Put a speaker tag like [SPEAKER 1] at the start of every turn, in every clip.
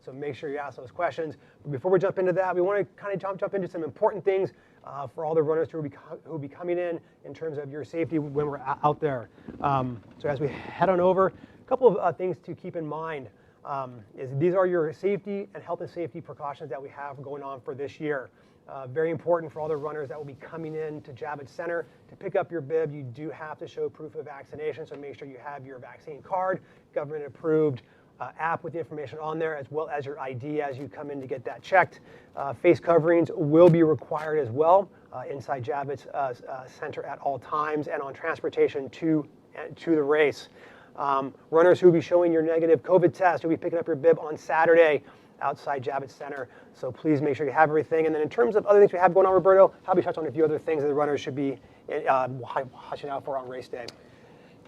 [SPEAKER 1] So make sure you ask those questions. But before we jump into that, we want to kind of jump into some important things for all the runners who will be coming in terms of your safety when we're out there. So as we head on over, a couple of things to keep in mind is these are your safety and health and safety precautions that we have going on for this year. Very important for all the runners that will be coming in to Javits Center. To pick up your bib, you do have to show proof of vaccination, so make sure you have your vaccine card, government approved app with the information on there, as well as your ID as you come in to get that checked. Face coverings will be required as well inside Javits Center at all times and on transportation to the race. Runners who will be showing your negative COVID test will be picking up your bib on Saturday outside Javits Center. So please make sure you have everything. And then in terms of other things we have going on, Roberto, how about we touch on a few other things that the runners should be watching out for on race day?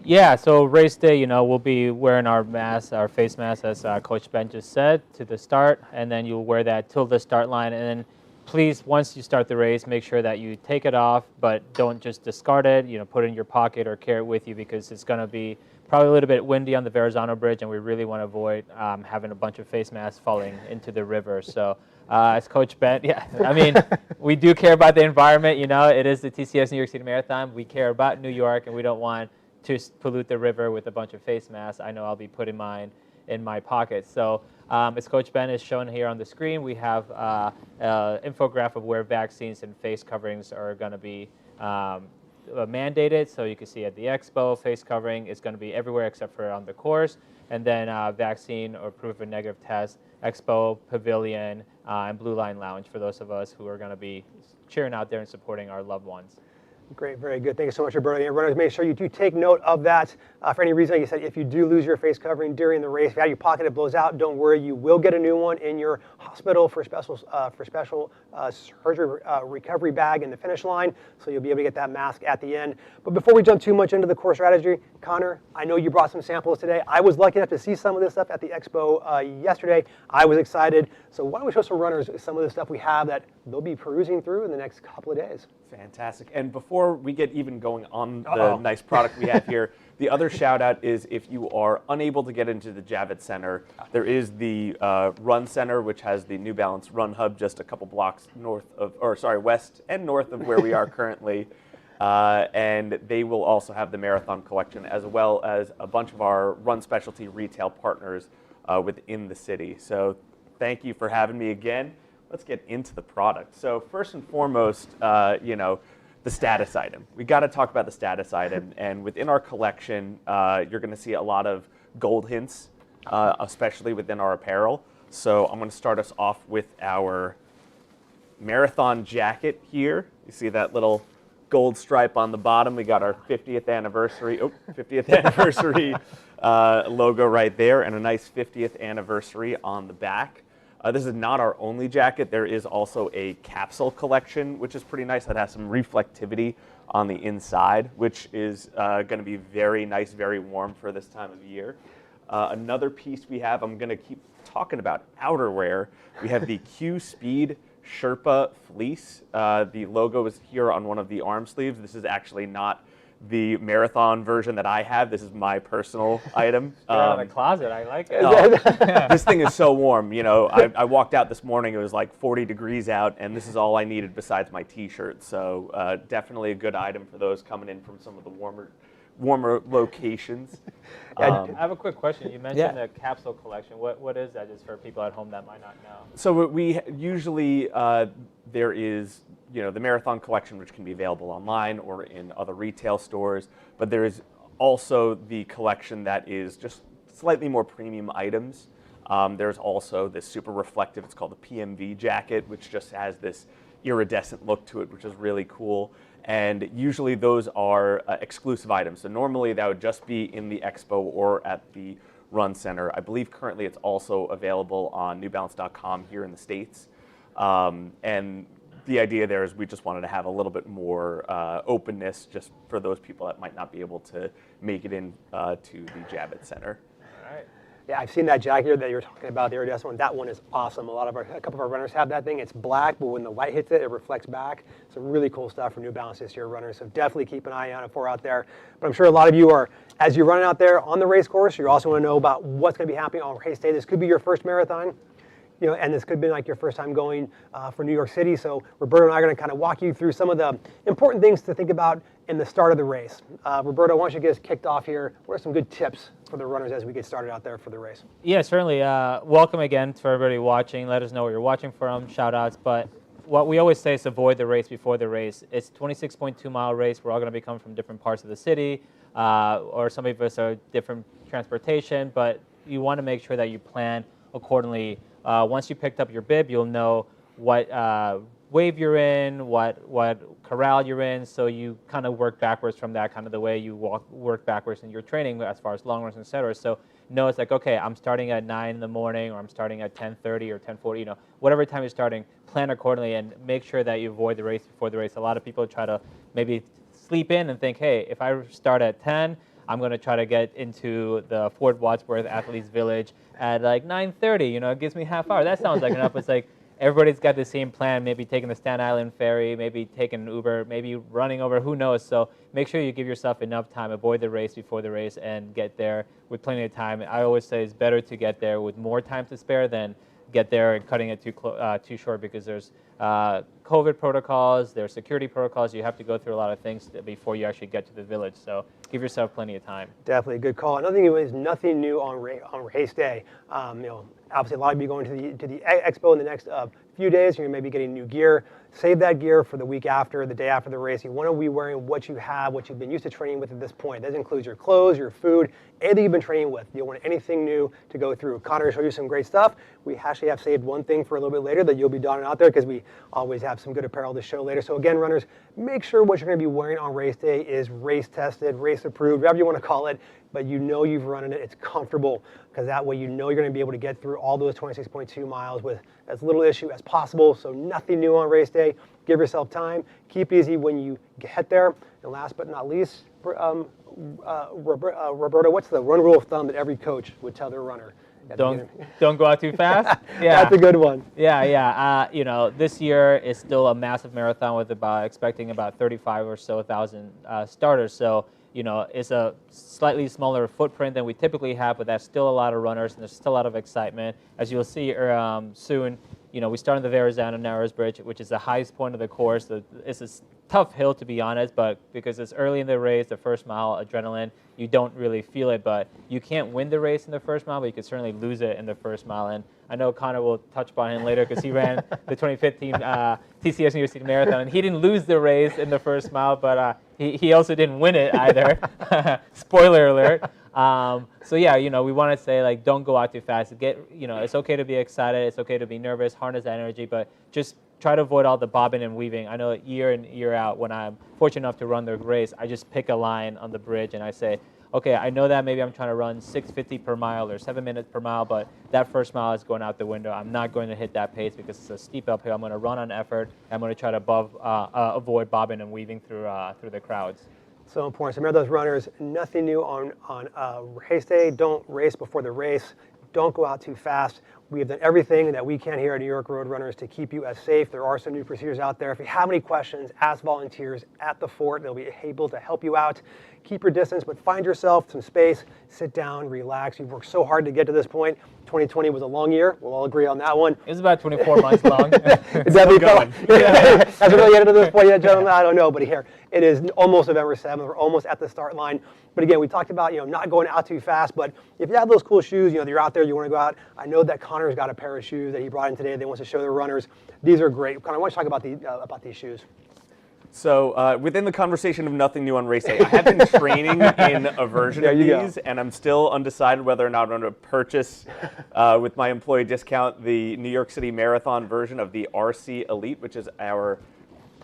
[SPEAKER 2] Yeah, so race day, we'll be wearing our masks, our face masks, as Coach Ben just said, to the start, and then you'll wear that till the start line. And then please, once you start the race, make sure that you take it off, but don't just discard it, put it in your pocket or carry it with you, because it's going to be probably a little bit windy on the Verrazano Bridge, and we really want to avoid having a bunch of face masks falling into the river. So as Coach Ben, we do care about the environment. It is the TCS New York City Marathon. We care about New York, and we don't want to pollute the river with a bunch of face masks. I know I'll be putting mine in my pocket. So as Coach Ben is shown here on the screen, we have an infographic of where vaccines and face coverings are going to be mandated. So you can see at the Expo, face covering is going to be everywhere except for on the course. And then vaccine or proof of a negative test, Expo, Pavilion, and Blue Line Lounge for those of us who are going to be cheering out there and supporting our loved ones.
[SPEAKER 1] Great, very good. Thank you so much, Roberto. And runners, make sure you do take note of that. For any reason, like you said, if you do lose your face covering during the race, if you have your pocket, it blows out, don't worry. You will get a new one in your hospital for special surgery recovery bag in the finish line, so you'll be able to get that mask at the end. But before we jump too much into the core strategy, Connor, I know you brought some samples today. I was lucky enough to see some of this stuff at the Expo yesterday. I was excited. So why don't we show some runners some of the stuff we have that they'll be perusing through in the next couple of days.
[SPEAKER 3] Fantastic. And before we get even going on the nice product we have here, the other shout out is if you are unable to get into the Javits Center, there is the Run Center, which has the New Balance Run Hub just a couple blocks west and north of where we are currently. And they will also have the Marathon Collection, as well as a bunch of our run specialty retail partners within the city. So thank you for having me again. Let's get into the product. So first and foremost, the status item. We got to talk about the status item. And within our collection, you're going to see a lot of gold hints, especially within our apparel. So I'm going to start us off with our marathon jacket here. You see that little gold stripe on the bottom. We got our 50th anniversary logo right there, and a nice 50th anniversary on the back. This is not our only jacket. There is also a capsule collection, which is pretty nice, that has some reflectivity on the inside, which is going to be very nice, very warm for this time of year. Another piece we have, I'm going to keep talking about outerwear. We have the Q Speed Sherpa fleece. The logo is here on one of the arm sleeves. This is actually not the marathon version that I have. This is my personal item.
[SPEAKER 2] Out of the closet, I like it.
[SPEAKER 3] This thing is so warm. I walked out this morning, it was like 40 degrees out, and this is all I needed besides my t-shirt. So definitely a good item for those coming in from some of the warmer locations.
[SPEAKER 2] I have a quick question. You mentioned the capsule collection. What is that, just for people at home that might not know?
[SPEAKER 3] So we usually, there is the Marathon Collection, which can be available online or in other retail stores, but there is also the collection that is just slightly more premium items. There's also this super reflective, it's called the PMV jacket, which just has this iridescent look to it, which is really cool. And usually those are exclusive items. So normally that would just be in the Expo or at the Run Center. I believe currently it's also available on newbalance.com here in the States. And the idea there is we just wanted to have a little bit more openness just for those people that might not be able to make it in to the Javits Center.
[SPEAKER 1] All right. Yeah, I've seen that jacket here that you're talking about, the iridescent one. That one is awesome. A couple of our runners have that thing. It's black, but when the light hits it, it reflects back. Some really cool stuff for New Balance this year, runners. So definitely keep an eye on it for out there. But I'm sure a lot of you are, as you're running out there on the race course, you also want to know about what's going to be happening on race day. This could be your first marathon. and this could have been like your first time going for New York City. So Roberto and I are going to kind of walk you through some of the important things to think about in the start of the race. Roberto, why don't you get us kicked off here? What are some good tips for the runners as we get started out there for the race?
[SPEAKER 2] Yeah, certainly. Welcome again for everybody watching. Let us know where you're watching from. Shout outs. But what we always say is avoid the race before the race. It's a 26.2 mile race. We're all going to be coming from different parts of the city, or some of us are different transportation, but you want to make sure that you plan accordingly. Once you picked up your bib, you'll know what wave you're in, what corral you're in, so you kind of work backwards from that, kind of the way you work backwards in your training as far as long runs, etc. So know it's like, okay, I'm starting at 9 in the morning, or I'm starting at 10:30 or 10:40, whatever time you're starting, plan accordingly and make sure that you avoid the race before the race. A lot of people try to maybe sleep in and think, hey, if I start at 10, I'm going to try to get into the Fort Wadsworth Athletes Village at like 9:30, it gives me half hour. That sounds like enough. It's like, everybody's got the same plan, maybe taking the Staten Island ferry, maybe taking an Uber, maybe running over, who knows. So make sure you give yourself enough time, avoid the race before the race, and get there with plenty of time. I always say it's better to get there with more time to spare than get there and cutting it too short, because there's COVID protocols, there's security protocols. You have to go through a lot of things before you actually get to the village. So give yourself plenty of time.
[SPEAKER 1] Definitely a good call. Another thing is nothing new on race day. Obviously, a lot of you going to the Expo in the next few days. You're maybe getting new gear. Save that gear for the week after, the day after the race. You want to be wearing what you have, what you've been used to training with at this point. That includes your clothes, your food, anything you've been training with. You don't want anything new to go through. Connor showed you some great stuff. We actually have saved one thing for a little bit later that you'll be donning out there, because we always have some good apparel to show later. So again, runners, make sure what you're going to be wearing on race day is race tested, race approved, whatever you want to call it, but you've run in it, it's comfortable, because that way you're going to be able to get through all those 26.2 miles with as little issue as possible. So nothing new on race day. Give yourself time. Keep easy when you get there. And last but not least, Roberto, what's the run rule of thumb that every coach would tell their runner?
[SPEAKER 2] Don't go out too fast.
[SPEAKER 1] Yeah, that's a good one.
[SPEAKER 2] Yeah. This year is still a massive marathon with expecting about 35 or so thousand starters. So it's a slightly smaller footprint than we typically have, but that's still a lot of runners, and there's still a lot of excitement. As you'll see soon, we start on the Verrazano Narrows Bridge, which is the highest point of the course. It's a tough hill, to be honest, but because it's early in the race, the first mile, adrenaline, you don't really feel it. But you can't win the race in the first mile, but you can certainly lose it in the first mile. And I know Connor will touch upon him later, because he ran the 2015 TCS New York City Marathon, and he didn't lose the race in the first mile, but he also didn't win it either. Spoiler alert. So yeah, we want to say, like, don't go out too fast. It's okay to be excited. It's okay to be nervous, harness that energy, but just try to avoid all the bobbing and weaving. I know year in, year out, when I'm fortunate enough to run the race, I just pick a line on the bridge and I say, okay, I know that maybe I'm trying to run 6:50 per mile or 7 minutes per mile, but that first mile is going out the window. I'm not going to hit that pace because it's a steep uphill. I'm going to run on effort. I'm going to try to avoid bobbing and weaving through the crowds.
[SPEAKER 1] So important. So remember, those runners, nothing new on race day. Don't race before the race. Don't go out too fast. We have done everything that we can here at New York Road Runners to keep you as safe. There are some new procedures out there. If you have any questions, ask volunteers at the fort. They'll be able to help you out. Keep your distance, but find yourself some space. Sit down, relax. You've worked so hard to get to this point. 2020 was a long year. We'll all agree on that one.
[SPEAKER 2] It was about 24 months long.
[SPEAKER 1] Is that going? Has it really getting to this point yet, gentlemen? I don't know, but here it is, almost November 7th. We're almost at the start line. But again, we talked about not going out too fast. But if you have those cool shoes, you're out there, you want to go out. I know that Connor's got a pair of shoes that he brought in today that he wants to show the runners. These are great. Connor, I want to talk about these shoes.
[SPEAKER 3] So within the conversation of nothing new on race day, I have been training in a version of these, and I'm still undecided whether or not I'm going to purchase, with my employee discount, the New York City Marathon version of the RC Elite, which is our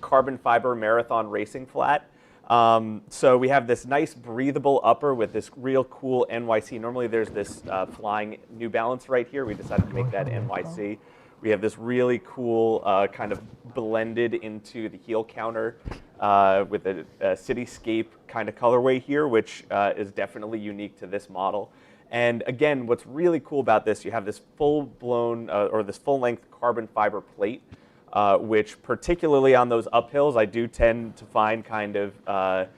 [SPEAKER 3] carbon fiber marathon racing flat. So we have this nice breathable upper with this real cool NYC. Normally there's this flying New Balance right here. We decided to make that NYC. We have this really cool kind of blended into the heel counter with a cityscape kind of colorway here, which is definitely unique to this model. And again, what's really cool about this, you have this full-blown or this full-length carbon fiber plate, which particularly on those uphills, I do tend to find kind of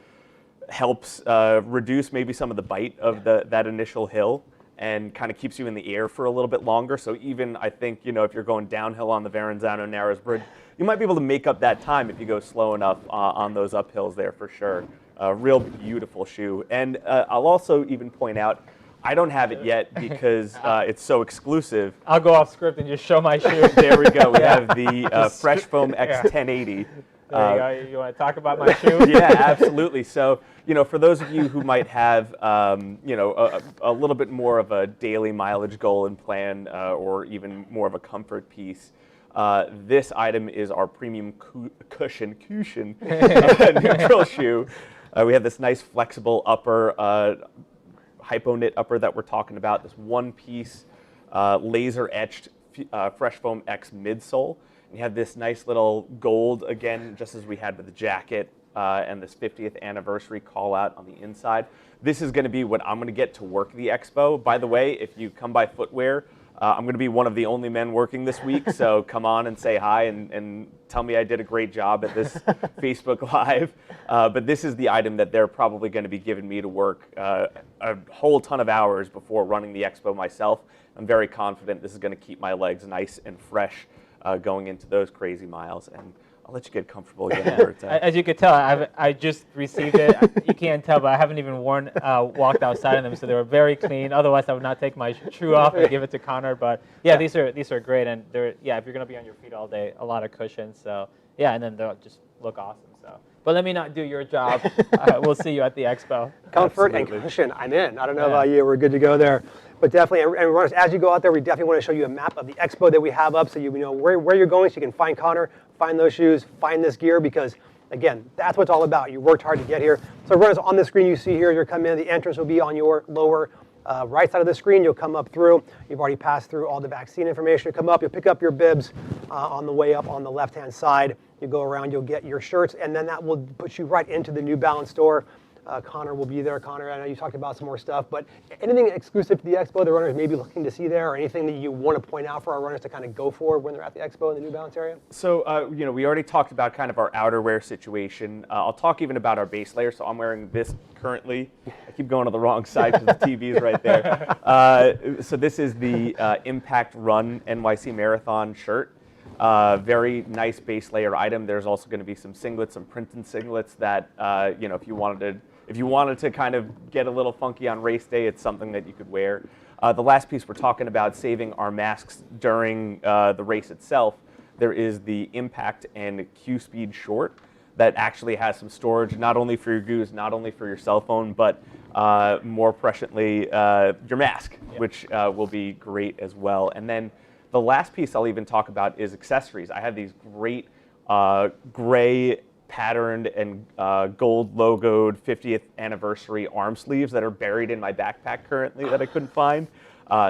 [SPEAKER 3] helps reduce maybe some of the bite of that initial hill. and kind of keeps you in the air for a little bit longer. So even, I think, if you're going downhill on the Verrazano-Narrows Bridge, you might be able to make up that time if you go slow enough on those uphills there for sure. A real beautiful shoe. And I'll also even point out, I don't have it yet because it's so exclusive.
[SPEAKER 2] I'll go off script and just show my shoe.
[SPEAKER 3] There we go. We have the Fresh Foam X1080.
[SPEAKER 2] There you go. You want to talk about my shoe?
[SPEAKER 3] Yeah, absolutely. So, for those of you who might have, a little bit more of a daily mileage goal and plan, or even more of a comfort piece, this item is our premium cushion neutral shoe. We have this nice flexible upper, hypo knit upper that we're talking about. This one-piece laser etched Fresh Foam X midsole. You have this nice little gold, again, just as we had with the jacket, and this 50th anniversary call out on the inside. This is going to be what I'm going to get to work the Expo. By the way, if you come by Footwear, I'm going to be one of the only men working this week, so come on and say hi and tell me I did a great job at this Facebook Live. But this is the item that they're probably going to be giving me to work a whole ton of hours before running the Expo myself. I'm very confident this is going to keep my legs nice and fresh going into those crazy miles. And I'll let you get comfortable again.
[SPEAKER 2] As you could tell, I just received it. You can't tell, but I haven't even walked outside in them, so they were very clean. Otherwise, I would not take my shoe off and give it to Connor. But yeah, these are great, and they're if you're gonna be on your feet all day, a lot of cushion. So yeah, and then they'll just look awesome. So, but let me not do your job. We'll see you at the Expo.
[SPEAKER 1] Comfort and cushion. I'm in. I don't know about you. We're good to go there. But definitely, and runners, as you go out there, we definitely want to show you a map of the Expo that we have up, so you know where you're going, so you can find Connor, find those shoes, find this gear, because again, that's what it's all about. You worked hard to get here. So runners, on the screen you see here, you're coming in. The entrance will be on your lower right side of the screen. You'll come up through. You've already passed through all the vaccine information. You come up. You'll pick up your bibs on the way up on the left-hand side. You go around. You'll get your shirts, and then that will put you right into the New Balance store. Connor will be there. Connor, I know you talked about some more stuff, but anything exclusive to the Expo the runners may be looking to see there, or anything that you want to point out for our runners to kind of go for when they're at the Expo in the New Balance area?
[SPEAKER 3] So, we already talked about kind of our outerwear situation. I'll talk even about our base layer. So I'm wearing this currently. I keep going to the wrong side because the TV is right there. So this is the Impact Run NYC Marathon shirt. Very nice base layer item. There's also going to be some singlets, some printed singlets that, if you wanted to kind of get a little funky on race day, it's something that you could wear. The last piece we're talking about, saving our masks during the race itself, there is the Impact and Q-Speed short that actually has some storage, not only for your goose, not only for your cell phone, but more presciently, your mask, which will be great as well. And then the last piece I'll even talk about is accessories. I have these great gray patterned and gold logoed 50th anniversary arm sleeves that are buried in my backpack currently that I couldn't find.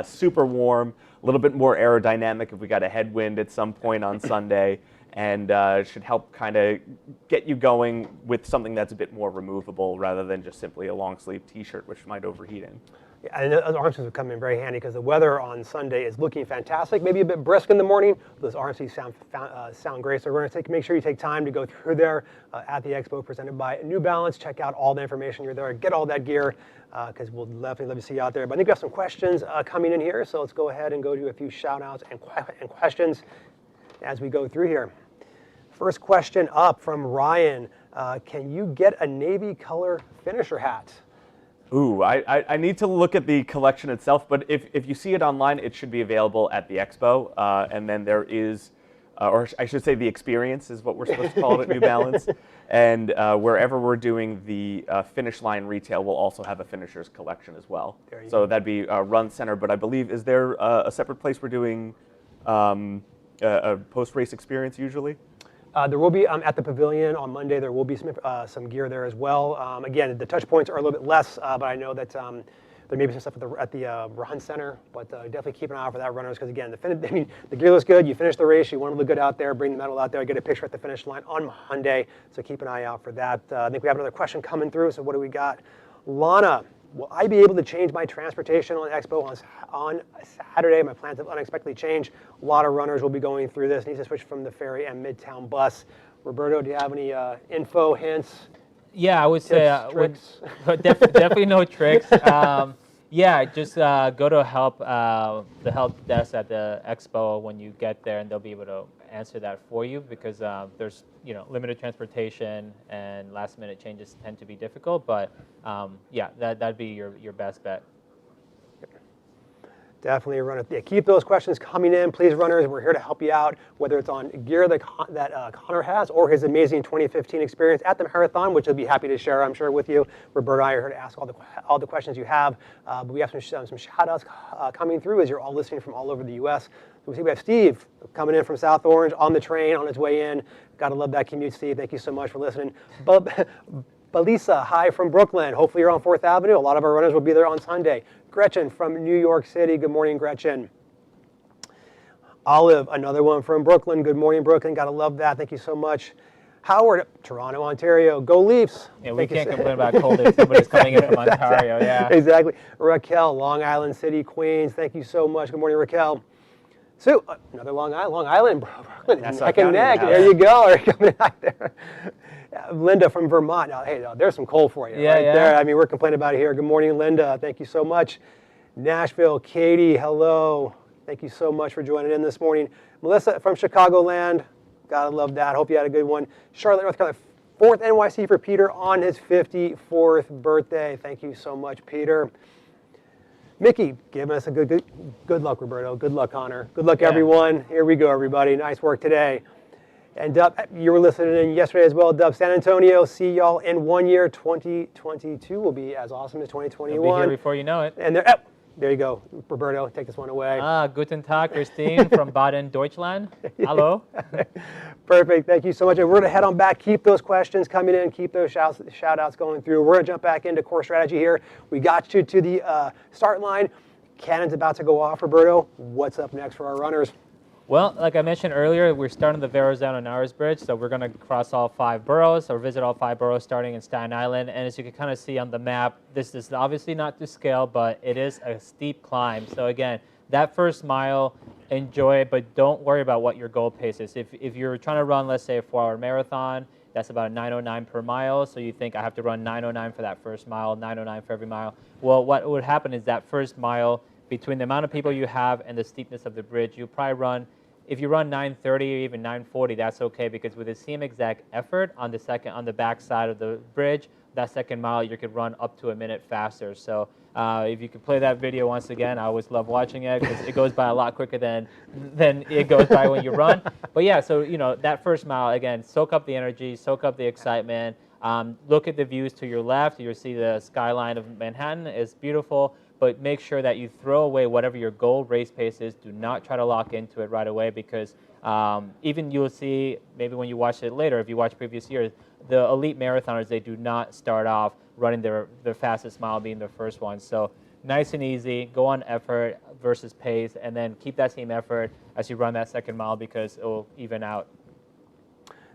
[SPEAKER 3] Super warm, a little bit more aerodynamic if we got a headwind at some point on Sunday, and should help kind of get you going with something that's a bit more removable rather than just simply a long sleeve t-shirt, which might overheat in.
[SPEAKER 1] Yeah, and those arm sleeves will come in very handy because the weather on Sunday is looking fantastic. Maybe a bit brisk in the morning. Those arm sleeves sound great. So we're going to make sure you take time to go through there at the Expo presented by New Balance. Check out all the information. You're there. Get all that gear because we'll definitely love to see you out there. But I think we have some questions coming in here. So let's go ahead and go to a few shout outs and questions as we go through here. First question up from Ryan. Can you get a navy color finisher hat?
[SPEAKER 3] Ooh, I need to look at the collection itself, but if you see it online, it should be available at the Expo. And then there is, or I should say the experience is what we're supposed to call it at New Balance. And wherever we're doing the finish line retail, we'll also have a finisher's collection as well. So that'd be Run Center, but I believe, is there a separate place we're doing a post-race experience usually?
[SPEAKER 1] There will be at the pavilion on Monday. There will be some gear there as well. Again, the touch points are a little bit less, but I know that there may be some stuff at the Run Center. But definitely keep an eye out for that, runners, because again, the gear looks good. You finish the race, you want to look good out there. Bring the medal out there. Get a picture at the finish line on Monday. So keep an eye out for that. I think we have another question coming through. So what do we got? Lana. Will I be able to change my transportation on Expo on Saturday? My plans have unexpectedly changed. A lot of runners will be going through this. Needs to switch from the ferry and Midtown bus. Roberto, do you have any info, hints?
[SPEAKER 2] Yeah, I would say
[SPEAKER 1] tricks?
[SPEAKER 2] definitely no tricks. Yeah, just go to the help desk at the Expo when you get there, and they'll be able to answer that for you because there's limited transportation and last minute changes tend to be difficult. But yeah, that'd be your best bet.
[SPEAKER 1] Definitely, runner. Yeah, keep those questions coming in, please, runners. We're here to help you out, whether it's on gear that Connor has or his amazing 2015 experience at the marathon, which he'll be happy to share, I'm sure, with you. Roberto and I are here to ask all the questions you have. But we have some shout-outs coming through as you're all listening from all over the U.S. So we have Steve coming in from South Orange on the train on his way in. Gotta love that commute, Steve. Thank you so much for listening. Balisa, hi from Brooklyn. Hopefully you're on 4th Avenue. A lot of our runners will be there on Sunday. Gretchen from New York City. Good morning, Gretchen. Olive, another one from Brooklyn. Good morning, Brooklyn. Gotta love that. Thank you so much. Howard, Toronto, Ontario. Go Leafs.
[SPEAKER 2] Yeah, we can't complain about cold if somebody's coming in from Ontario. Yeah.
[SPEAKER 1] Exactly. Raquel, Long Island City, Queens. Thank you so much. Good morning, Raquel. Sue, another Long Island, Brooklyn. Neck and neck. There you go. Are you coming out there? Linda from Vermont. Now, hey, there's some cold for you there. I mean, we're complaining about it here. Good morning, Linda. Thank you so much. Nashville, Katie, hello. Thank you so much for joining in this morning. Melissa from Chicagoland. Gotta love that. Hope you had a good one. Charlotte, North Carolina. 4th NYC for Peter on his 54th birthday. Thank you so much, Peter. Mickey, giving us a good luck, Roberto. Good luck, Connor. Good luck, everyone. Here we go, everybody. Nice work today. And Dub, you were listening in yesterday as well. Dub, San Antonio, see y'all in 1 year. 2022 will be as awesome as 2021.
[SPEAKER 2] It'll be here before you know it.
[SPEAKER 1] And there you go. Roberto, take this one away.
[SPEAKER 2] Guten Tag, Christine from Baden, Deutschland. Hello.
[SPEAKER 1] Perfect. Thank you so much. And we're going to head on back. Keep those questions coming in. Keep those shout-outs going through. We're going to jump back into core strategy here. We got you to the start line. Cannon's about to go off, Roberto. What's up next for our runners?
[SPEAKER 2] Well, like I mentioned earlier, we're starting the Verrazano Narrows Bridge, so we're going to cross all 5 boroughs or visit all 5 boroughs starting in Staten Island. And as you can kind of see on the map, this is obviously not to scale, but it is a steep climb. So again, that first mile, enjoy it, but don't worry about what your goal pace is. If you're trying to run, let's say, a 4-hour marathon, that's about 9:09 per mile. So you think I have to run 9:09 for that first mile, 9:09 for every mile. Well, what would happen is that first mile, between the amount of people you have and the steepness of the bridge, you probably run. If you run 9:30 or even 9:40, that's okay because with the same exact effort on the back side of the bridge, that second mile you could run up to a minute faster. So if you could play that video once again, I always love watching it because it goes by a lot quicker than it goes by when you run. But yeah, so that first mile again, soak up the energy, soak up the excitement. Look at the views to your left. You'll see the skyline of Manhattan is beautiful. But make sure that you throw away whatever your goal race pace is. Do not try to lock into it right away because even you'll see, maybe when you watch it later, if you watch previous years, the elite marathoners, they do not start off running their fastest mile being the first one. So nice and easy, go on effort versus pace, and then keep that same effort as you run that second mile because it will even out.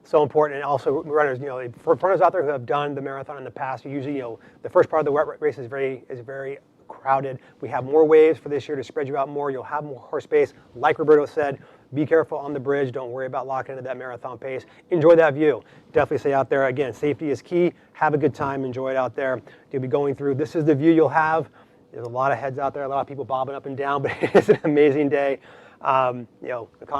[SPEAKER 1] So important, and also runners, for runners out there who have done the marathon in the past, usually, the first part of the race is very crowded. We have more waves for this year to spread you out more. You'll have more horse space. Like Roberto said, be careful on the bridge. Don't worry about locking into that marathon pace. Enjoy that view. Definitely stay out there. Again, safety is key. Have a good time. Enjoy it out there. You'll be going through. This is the view you'll have. There's a lot of heads out there, a lot of people bobbing up and down, but it's an amazing day. Connor,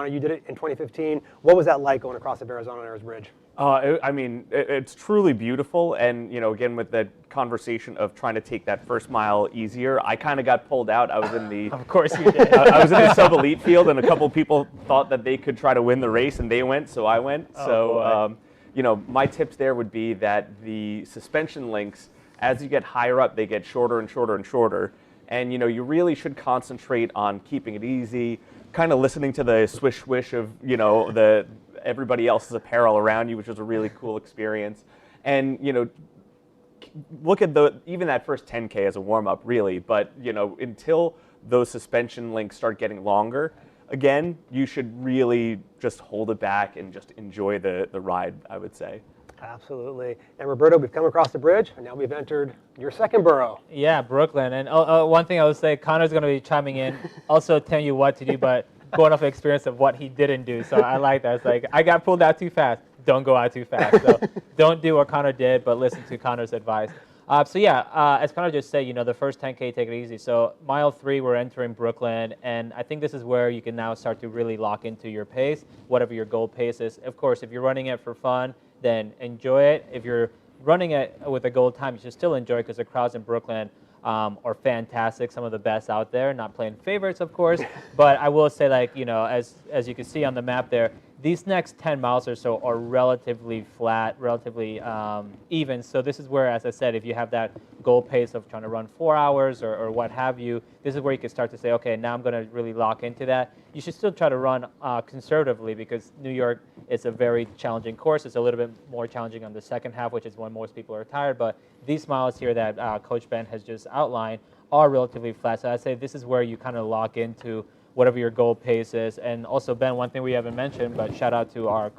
[SPEAKER 1] you did it in 2015. What was that like going across the Verrazano Narrows Bridge?
[SPEAKER 3] It's truly beautiful, and again with the conversation of trying to take that first mile easier, I kind of got pulled out. I was in the
[SPEAKER 2] of course you did.
[SPEAKER 3] I was in the sub-elite field, and a couple people thought that they could try to win the race, and they went, so I went. My tips there would be that the suspension links, as you get higher up, they get shorter and shorter and shorter, and you really should concentrate on keeping it easy, kind of listening to the swish swish of everybody else's apparel around you, which was a really cool experience. And look at even that first 10K as a warm-up, really. But until those suspension links start getting longer, again, you should really just hold it back and just enjoy the ride, I would say.
[SPEAKER 1] Absolutely. And Roberto, we've come across the bridge, and now we've entered your second borough.
[SPEAKER 2] Yeah, Brooklyn. And one thing I would say, Connor's going to be chiming in, also telling you what to do, but going off the experience of what he didn't do. So I like that. It's like, I got pulled out too fast. Don't go out too fast. So don't do what Connor did, but listen to Connor's advice. So yeah, as Connor just said, the first 10K, take it easy. So mile 3, we're entering Brooklyn, and I think this is where you can now start to really lock into your pace, whatever your goal pace is. Of course, if you're running it for fun, then enjoy it. If you're running it with a goal time, you should still enjoy it because the crowds in Brooklyn are fantastic, some of the best out there. Not playing favorites, of course, but I will say, like, as you can see on the map there, these next 10 miles or so are relatively flat, relatively even. So this is where, as I said, if you have that goal pace of trying to run 4 hours or what have you, this is where you can start to say, okay, now I'm going to really lock into that. You should still try to run conservatively because New York is a very challenging course. It's a little bit more challenging on the second half, which is when most people are tired. But these miles here that Coach Ben has just outlined are relatively flat. So I'd say this is where you kind of lock into whatever your goal pace is. And also, Ben, one thing we haven't mentioned, but shout out to our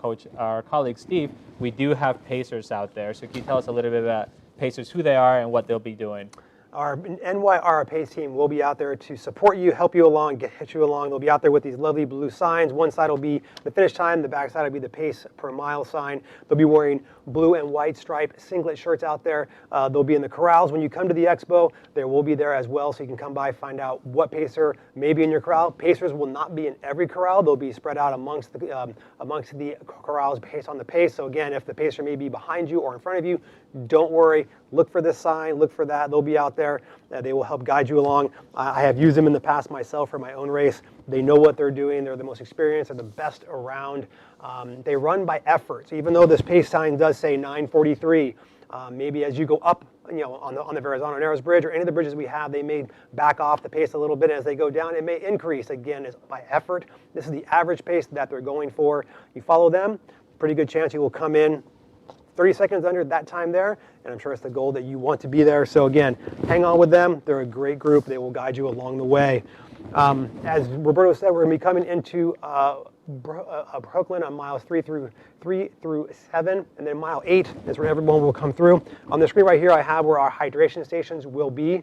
[SPEAKER 2] colleague Steve, we do have pacers out there. So can you tell us a little bit about pacers, who they are and what they'll be doing?
[SPEAKER 1] Our NYRR pace team will be out there to support you, help you along, get you along. They'll be out there with these lovely blue signs. One side will be the finish time, the back side will be the pace per mile sign. They'll be wearing blue and white striped singlet shirts out there. They'll be in the corrals. When you come to the expo, they will be there as well, so you can come by, find out what pacer may be in your corral. Pacers will not be in every corral. They'll be spread out amongst the corrals based on the pace. So again, if the pacer may be behind you or in front of you, don't worry. Look for this sign, look for that. They'll be out there. They will help guide you along. I have used them in the past myself for my own race. They know what they're doing. They're the most experienced. They're the best around. They run by effort. So even though this pace sign does say 9:43, maybe as you go up, on the Verrazano-Narrows Bridge or any of the bridges we have, they may back off the pace a little bit. As they go down, it may increase. Again, it's by effort. This is the average pace that they're going for. You follow them, pretty good chance you will come in 30 seconds under that time there, and I'm sure it's the goal that you want to be there. So again, hang on with them. They're a great group. They will guide you along the way. As Roberto said, we're going to be coming into Brooklyn on miles 3 through 7, and then mile 8 is where everyone will come through. On the screen right here, I have where our hydration stations will be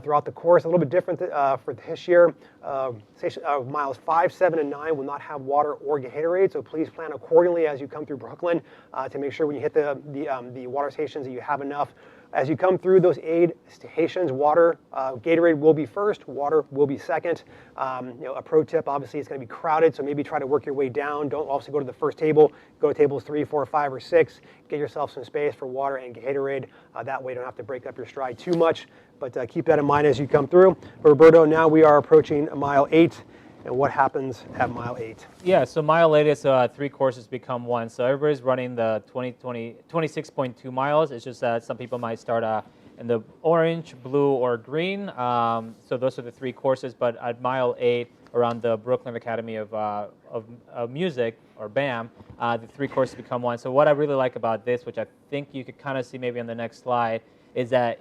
[SPEAKER 1] throughout the course. A little bit different for this year. Miles 5, 7, and 9 will not have water or Gatorade, so please plan accordingly as you come through Brooklyn to make sure when you hit the water stations that you have enough. As you come through those aid stations, water, Gatorade will be first, water will be second. A pro tip, obviously, it's going to be crowded, so maybe try to work your way down. Don't also go to the first table. Go to tables 3, 4, 5, or 6. Get yourself some space for water and Gatorade. That way you don't have to break up your stride too much, but keep that in mind as you come through. Roberto, now we are approaching mile 8. And what happens at mile 8?
[SPEAKER 2] Yeah, so mile 8 is 3 courses become 1. So everybody's running the 26.2 miles. It's just that some people might start in the orange, blue, or green. So those are the 3 courses. But at mile 8, around the Brooklyn Academy of Music, or BAM, the 3 courses become 1. So what I really like about this, which I think you could kind of see maybe on the next slide, is that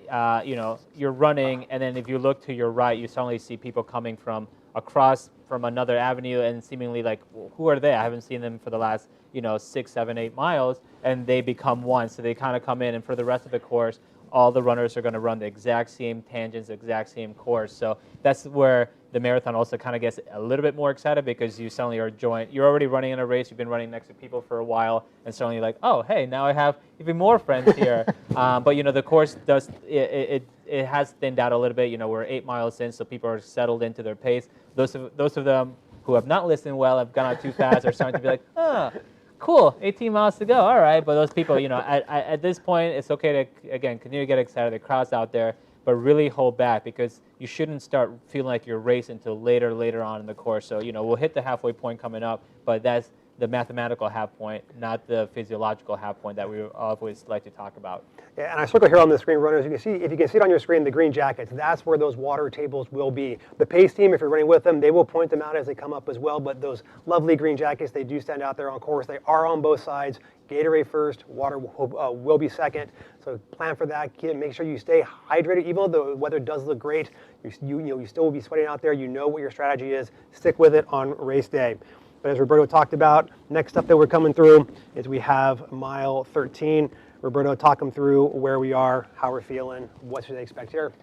[SPEAKER 2] you're running, and then if you look to your right, you suddenly see people coming from across from another avenue, and seemingly like, well, who are they? I haven't seen them for the last 6, 7, 8 miles, and they become 1. So they kind of come in, and for the rest of the course, all the runners are going to run the exact same tangents, the exact same course. So that's where the marathon also kind of gets a little bit more excited, because you suddenly are you're already running in a race, you've been running next to people for a while, and suddenly you're like, oh, hey, now I have even more friends here. But the course does, it has thinned out a little bit. We're 8 miles in, so people are settled into their pace. Those of them who have not listened well, have gone out too fast, are starting to be like, cool, 18 miles to go, all right. But those people, at this point, it's okay to, again, continue to get excited. The crowd's out there, but really hold back, because you shouldn't start feeling like you're racing until later on in the course. So, we'll hit the halfway point coming up, but that's the mathematical half point, not the physiological half point that we always like to talk about.
[SPEAKER 1] Yeah, and I circle here on the screen, runners. You can see, if you can see it on your screen, the green jackets, that's where those water tables will be. The pace team, if you're running with them, they will point them out as they come up as well, but those lovely green jackets, they do stand out there on course. They are on both sides. Gatorade first, water will be second. So plan for that. Make sure you stay hydrated, even though the weather does look great. You still will be sweating out there. You know what your strategy is. Stick with it on race day. But as Roberto talked about, next up that we're coming through is we have mile 13. Roberto, talk them through where we are, how we're feeling, what should they expect here?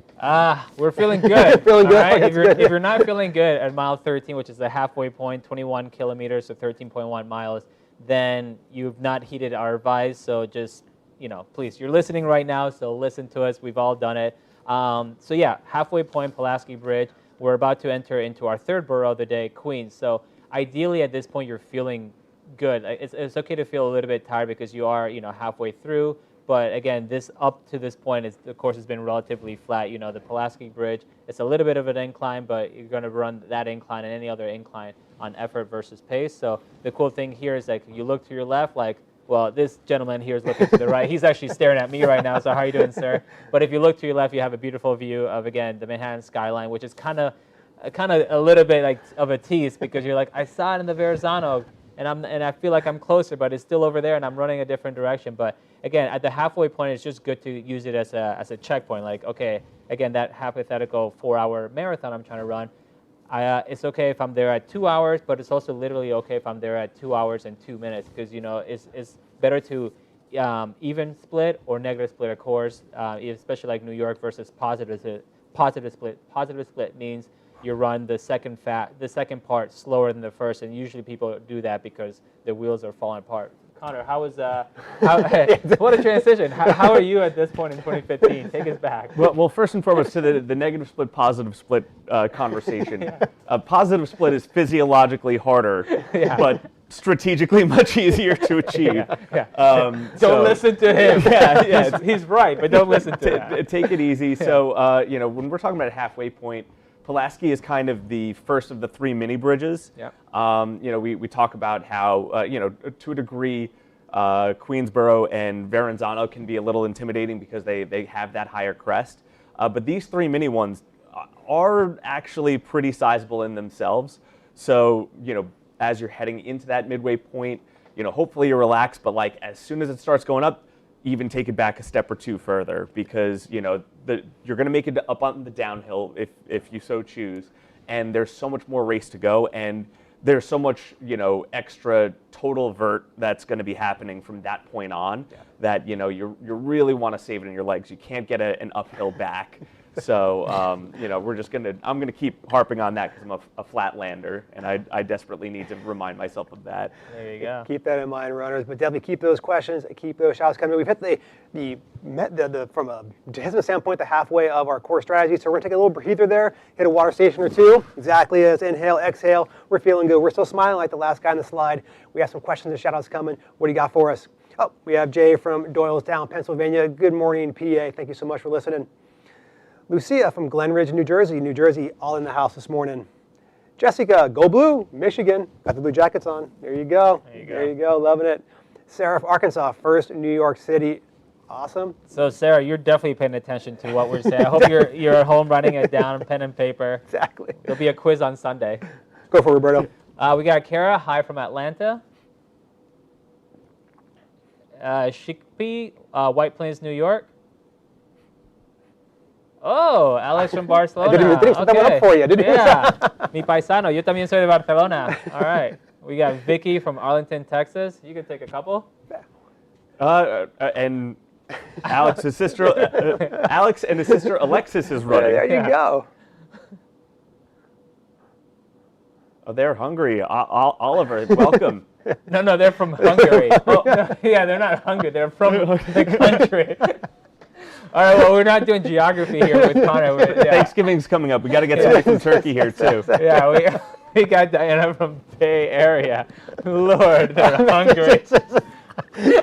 [SPEAKER 2] We're feeling good.
[SPEAKER 1] Feeling good?
[SPEAKER 2] Right?
[SPEAKER 1] If
[SPEAKER 2] you're not feeling good at mile 13, which is the halfway point, 21 kilometers, so 13.1 miles, then you've not heeded our advice. So just please, you're listening right now, so listen to us. We've all done it. So yeah, halfway point, Pulaski Bridge. We're about to enter into our third borough of the day, Queens. So ideally at this point, you're feeling good. It's okay to feel a little bit tired because you are, halfway through. But again, this up to this point, the course has been relatively flat. The Pulaski Bridge, it's a little bit of an incline, but you're going to run that incline and any other incline on effort versus pace. So the cool thing here is like you look to your left, well, this gentleman here is looking to the right. He's actually staring at me right now, so how are you doing, sir? But if you look to your left, you have a beautiful view of, again, the Manhattan skyline, which is kind of a little bit like of a tease because you're like, I saw it in the Verrazano, and I feel like I'm closer, but it's still over there, and I'm running a different direction. But again, at the halfway point, it's just good to use it as a checkpoint. Like, okay, again, that hypothetical 4-hour marathon I'm trying to run, it's okay if I'm there at 2 hours, but it's also literally okay if I'm there at 2 hours and 2 minutes because, it's better to even split or negative split a course, especially like New York versus positive split. Positive split means you run the second part slower than the first, and usually people do that because the wheels are falling apart. Connor, what a transition. How are you at this point in 2015? Take us back.
[SPEAKER 3] Well, first and foremost, to the negative split, positive split conversation. Yeah. Positive split is physiologically harder, but strategically much easier to achieve.
[SPEAKER 2] Don't listen to him. He's right, but don't listen to him.
[SPEAKER 3] Take it easy. So, when we're talking about a halfway point, Pulaski is kind of the first of the 3 mini bridges. Yep. We talk about how, to a degree, Queensboro and Verrazano can be a little intimidating because they have that higher crest. But these 3 mini ones are actually pretty sizable in themselves. So, as you're heading into that midway point, hopefully you're relaxed, but like as soon as it starts going up, even take it back a step or two further because, you're going to make it up on the downhill if you so choose. And there's so much more race to go. And there's so much, extra total vert that's going to be happening from that point on that, you really want to save it in your legs. You can't get an uphill back. So, I'm going to keep harping on that because I'm a flat lander, and I desperately need to remind myself of that.
[SPEAKER 2] There you go.
[SPEAKER 1] Keep that in mind, runners, but definitely keep those questions, keep those shots coming. We've hit from a distance standpoint, the halfway of our core strategy, so we're going to take a little breather there, hit a water station or two, exactly as inhale, exhale. We're feeling good. We're still smiling like the last guy on the slide. We have some questions and shout-outs coming. What do you got for us? Oh, we have Jay from Doylestown, Pennsylvania. Good morning, PA. Thank you so much for listening. Lucia from Glen Ridge, New Jersey, all in the house this morning. Jessica, go blue, Michigan. Got the blue jackets on. There you go. There you go, loving it. Sarah from Arkansas, first New York City. Awesome.
[SPEAKER 2] So Sarah, you're definitely paying attention to what we're saying. I hope you're at home writing it down, pen and paper.
[SPEAKER 1] Exactly.
[SPEAKER 2] There'll be a quiz on Sunday.
[SPEAKER 1] Go for it, Roberto.
[SPEAKER 2] We got Kara, hi from Atlanta. Shikpi, White Plains, New York. Oh, Alex from Barcelona.
[SPEAKER 1] I didn't set that one up for you.
[SPEAKER 2] Mi paisano. Yo también soy de Barcelona. All right. We got Vicky from Arlington, Texas. You can take a couple.
[SPEAKER 3] And Alex's sister, Alex and his sister Alexis is running.
[SPEAKER 1] There you go.
[SPEAKER 3] Oh, they're Hungary. Oliver, welcome.
[SPEAKER 2] No, they're from Hungary. They're not Hungary. They're from the country. All right, well, we're not doing geography here with Connor.
[SPEAKER 3] Thanksgiving's coming up. We got to get somebody from Turkey here, too.
[SPEAKER 2] Yeah, we got Diana from Bay Area. Lord, they're hungry.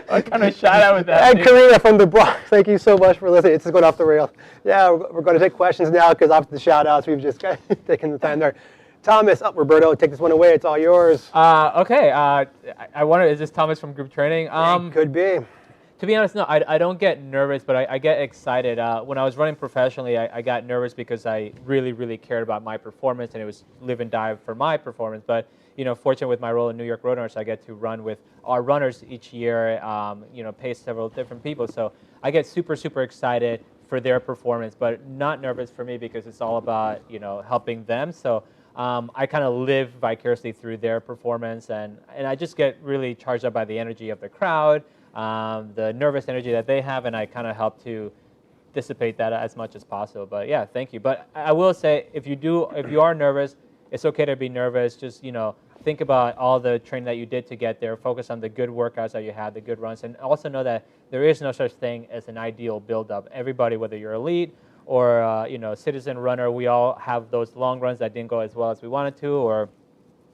[SPEAKER 2] What kind of shout out with that?
[SPEAKER 1] And Karina from the Bronx, thank you so much for listening. It's just going off the rails. Yeah, we're going to take questions now because after the shout outs, we've just taken the time there. Thomas, Roberto, take this one away. It's all yours.
[SPEAKER 2] Okay. I wonder, is this Thomas from group training?
[SPEAKER 1] It could be.
[SPEAKER 2] To be honest, no, I don't get nervous, but I get excited. When I was running professionally, I got nervous because I really, really cared about my performance, and it was live and die for my performance. But, fortunate with my role in New York Road Runners, I get to run with our runners each year, pace several different people. So I get super, super excited for their performance, but not nervous for me because it's all about, helping them. So I kind of live vicariously through their performance, and I just get really charged up by the energy of the crowd. The nervous energy that they have, and I kind of help to dissipate that as much as possible. But yeah, thank you. But I will say, if you are nervous, it's okay to be nervous. Just think about all the training that you did to get there. Focus on the good workouts that you had, the good runs, and also know that there is no such thing as an ideal build-up. Everybody, whether you're elite or citizen runner, we all have those long runs that didn't go as well as we wanted to, or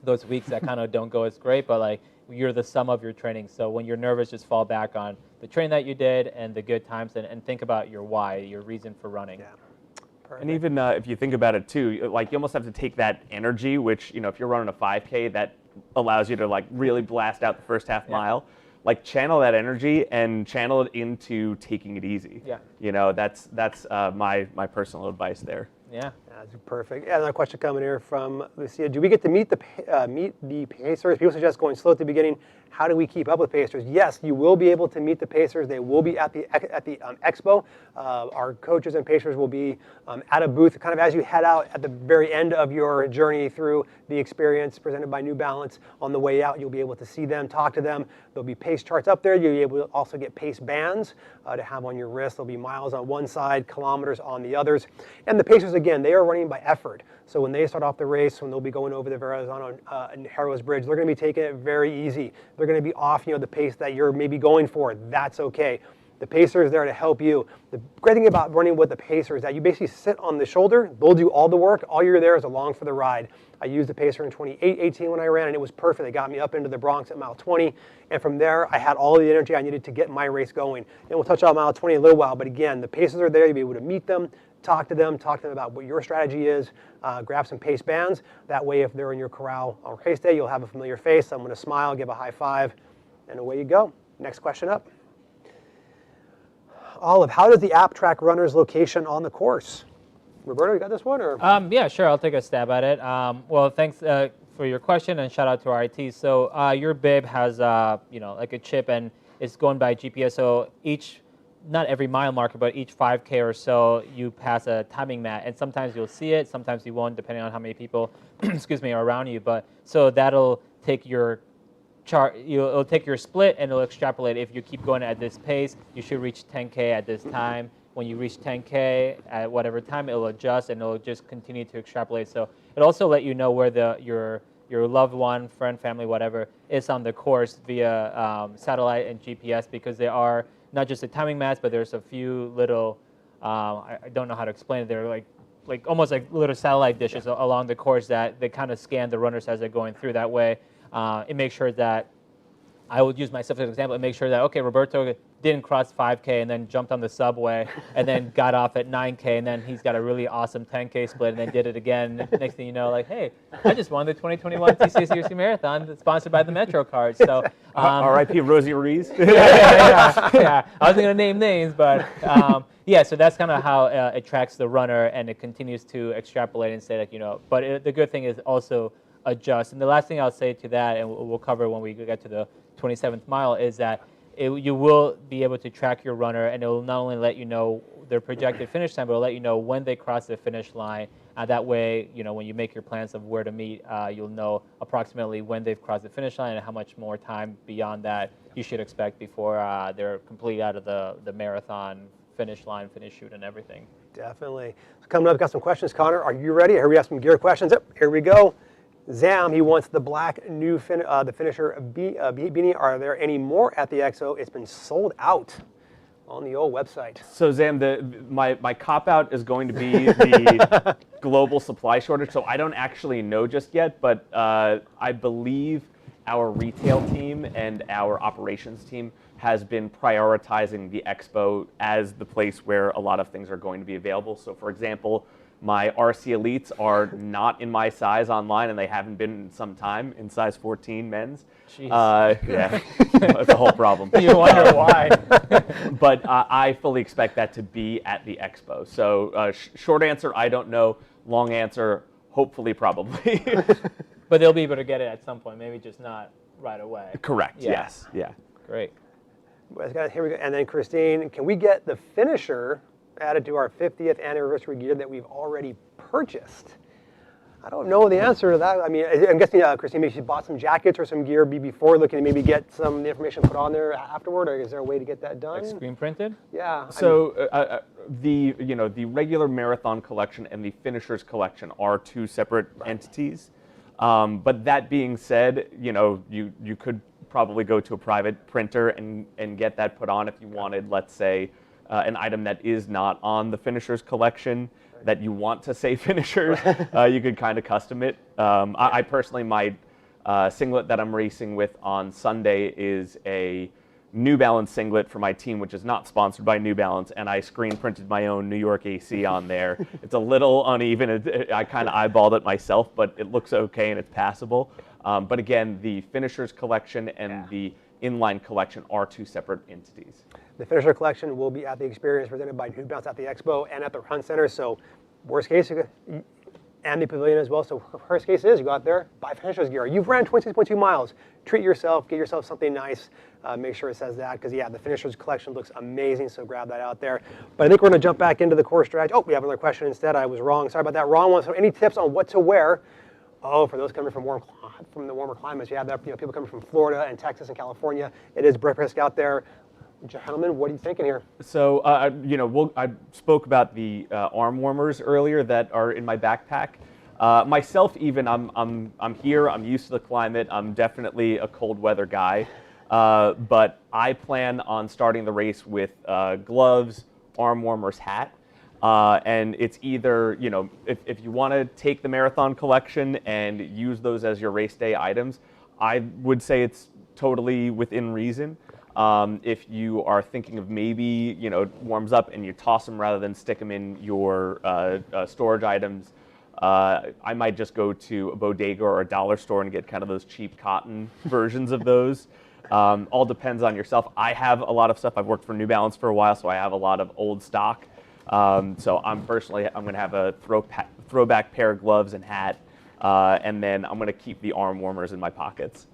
[SPEAKER 2] those weeks that kind of don't go as great, but like you're the sum of your training. So when you're nervous, just fall back on the training that you did and the good times, and think about your why, your reason for running.
[SPEAKER 1] Yeah. Perfect.
[SPEAKER 3] And even if you think about it too, like you almost have to take that energy, which, if you're running a 5K, that allows you to like really blast out the first half mile, like channel that energy and channel it into taking it easy.
[SPEAKER 2] Yeah.
[SPEAKER 3] That's my personal advice there.
[SPEAKER 2] Yeah.
[SPEAKER 1] That's perfect. Yeah, another question coming here from Lucia. Do we get to meet the Pacers? People suggest going slow at the beginning. How do we keep up with Pacers? Yes, you will be able to meet the Pacers. They will be at the Expo. Our coaches and Pacers will be at a booth kind of as you head out at the very end of your journey through the experience presented by New Balance. On the way out, you'll be able to see them, talk to them. There'll be pace charts up there. You'll be able to also get pace bands to have on your wrist. There'll be miles on one side, kilometers on the others. And the Pacers, again, they are running by effort. So when they start off the race, when they'll be going over the Verrazano and Harrow's Bridge, they're going to be taking it very easy. They're going to be off, the pace that you're maybe going for. That's okay. The pacer is there to help you. The great thing about running with the pacer is that you basically sit on the shoulder. They'll do all the work. All you're there is along for the ride. I used the pacer in 28-18 when I ran, and it was perfect. It got me up into the Bronx at mile 20, and from there, I had all the energy I needed to get my race going. And we'll touch on mile 20 in a little while, but again, the pacers are there. You'll be able to meet them, talk to them about what your strategy is, grab some pace bands. That way, if they're in your corral on race day, you'll have a familiar face. Someone to smile, give a high five, and away you go. Next question up. Olive, how does the app track runners' location on the course? Roberto, you got this one? Or?
[SPEAKER 2] Yeah, sure. I'll take a stab at it. Well, thanks for your question, and shout out to our IT. So your bib has, like a chip, and it's going by GPS. So not every mile marker, but each 5K or so, you pass a timing mat, and sometimes you'll see it, sometimes you won't, depending on how many people, are around you. But so that'll take your chart. It'll take your split, and it'll extrapolate. If you keep going at this pace, you should reach 10K at this time. When you reach 10K at whatever time, it'll adjust, and it'll just continue to extrapolate. So it'll also let you know where your loved one, friend, family, whatever, is on the course via satellite and GPS, because they are not just the timing mats, but there's a few little, I don't know how to explain it. They're like almost like little satellite dishes along the course that they kind of scan the runners as they're going through. That way, it makes sure that, I would use myself as an example, and make sure that, okay, Roberto didn't cross 5K and then jumped on the subway and then got off at 9K, and then he's got a really awesome 10K split and then did it again. Next thing you know, like, hey, I just won the 2021 TCS UC Marathon sponsored by the Metro card. So,
[SPEAKER 3] R.I.P. Rosie Ruiz.
[SPEAKER 2] yeah. I wasn't going to name names, but yeah, so that's kind of how it tracks the runner, and it continues to extrapolate and say, like, but the good thing is also adjust. And the last thing I'll say to that, and we'll cover when we get to the 27th mile, is that you will be able to track your runner, and it will not only let you know their projected finish time, but it'll let you know when they cross the finish line. That way, when you make your plans of where to meet, you'll know approximately when they've crossed the finish line and how much more time beyond that you should expect before they're completely out of the marathon finish line, finish shoot, and everything.
[SPEAKER 1] Definitely. So coming up, got some questions. Connor, are you ready? Here we have some gear questions. Yep, here we go. Zam, he wants the black new the finisher beanie. Are there any more at the Expo? It's been sold out on the old website.
[SPEAKER 3] So Zam, my cop-out is going to be the global supply shortage. So I don't actually know just yet, but I believe our retail team and our operations team has been prioritizing the Expo as the place where a lot of things are going to be available. So for example, my RC Elites are not in my size online, and they haven't been in some time, in size 14 men's.
[SPEAKER 2] Jeez.
[SPEAKER 3] Yeah, that's a whole problem.
[SPEAKER 2] You wonder why.
[SPEAKER 3] But I fully expect that to be at the Expo. So short answer, I don't know. Long answer, hopefully, probably.
[SPEAKER 2] But they'll be able to get it at some point, maybe just not right away.
[SPEAKER 3] Correct,
[SPEAKER 2] Yeah.
[SPEAKER 3] yes. Yeah.
[SPEAKER 2] Great.
[SPEAKER 1] Here we go. And then Christine, can we get the finisher added to our 50th anniversary gear that we've already purchased? I don't know the answer to that. I mean, I'm guessing Christine, maybe she bought some jackets or some gear before, looking to maybe get some information put on there afterward, or is there a way to get that done?
[SPEAKER 2] Like screen printed?
[SPEAKER 1] Yeah.
[SPEAKER 3] So the regular marathon collection and the finishers collection are two separate entities. But that being said, you could probably go to a private printer and get that put on if you wanted, let's say, an item that is not on the finishers collection that you want to say finishers. You could kind of custom it. I personally, my singlet that I'm racing with on Sunday is a New Balance singlet for my team, which is not sponsored by New Balance, and I screen printed my own New York AC on there. It's a little uneven. I kind of eyeballed it myself, but it looks okay and it's passable. But again, the finishers collection and the inline collection are two separate entities.
[SPEAKER 1] The finisher collection will be at the experience presented by New Balance at the Expo and at the Run Center. So worst case, and the pavilion as well. So worst case is you go out there, buy finishers gear. You've ran 26.2 miles. Treat yourself, get yourself something nice. Make sure it says that, because yeah, the finishers collection looks amazing. So grab that out there. But I think we're going to jump back into the course strategy. Oh, we have another question instead. I was wrong. Sorry about that. Wrong one. So any tips on what to wear? Oh, for those coming from the warmer climates, you have that. You know, people coming from Florida and Texas and California. It is brisk out there. Gentlemen, what are you thinking here?
[SPEAKER 3] So, I spoke about the arm warmers earlier that are in my backpack. Myself, even, I'm here. I'm used to the climate. I'm definitely a cold weather guy. But I plan on starting the race with gloves, arm warmers, hat. And it's either, if you want to take the marathon collection and use those as your race day items, I would say it's totally within reason. If you are thinking of maybe, warms up and you toss them rather than stick them in your storage items, I might just go to a bodega or a dollar store and get kind of those cheap cotton versions of those. All depends on yourself. I have a lot of stuff. I've worked for New Balance for a while, so I have a lot of old stock. So I'm going to have a throwback pair of gloves and hat, and then I'm going to keep the arm warmers in my pockets.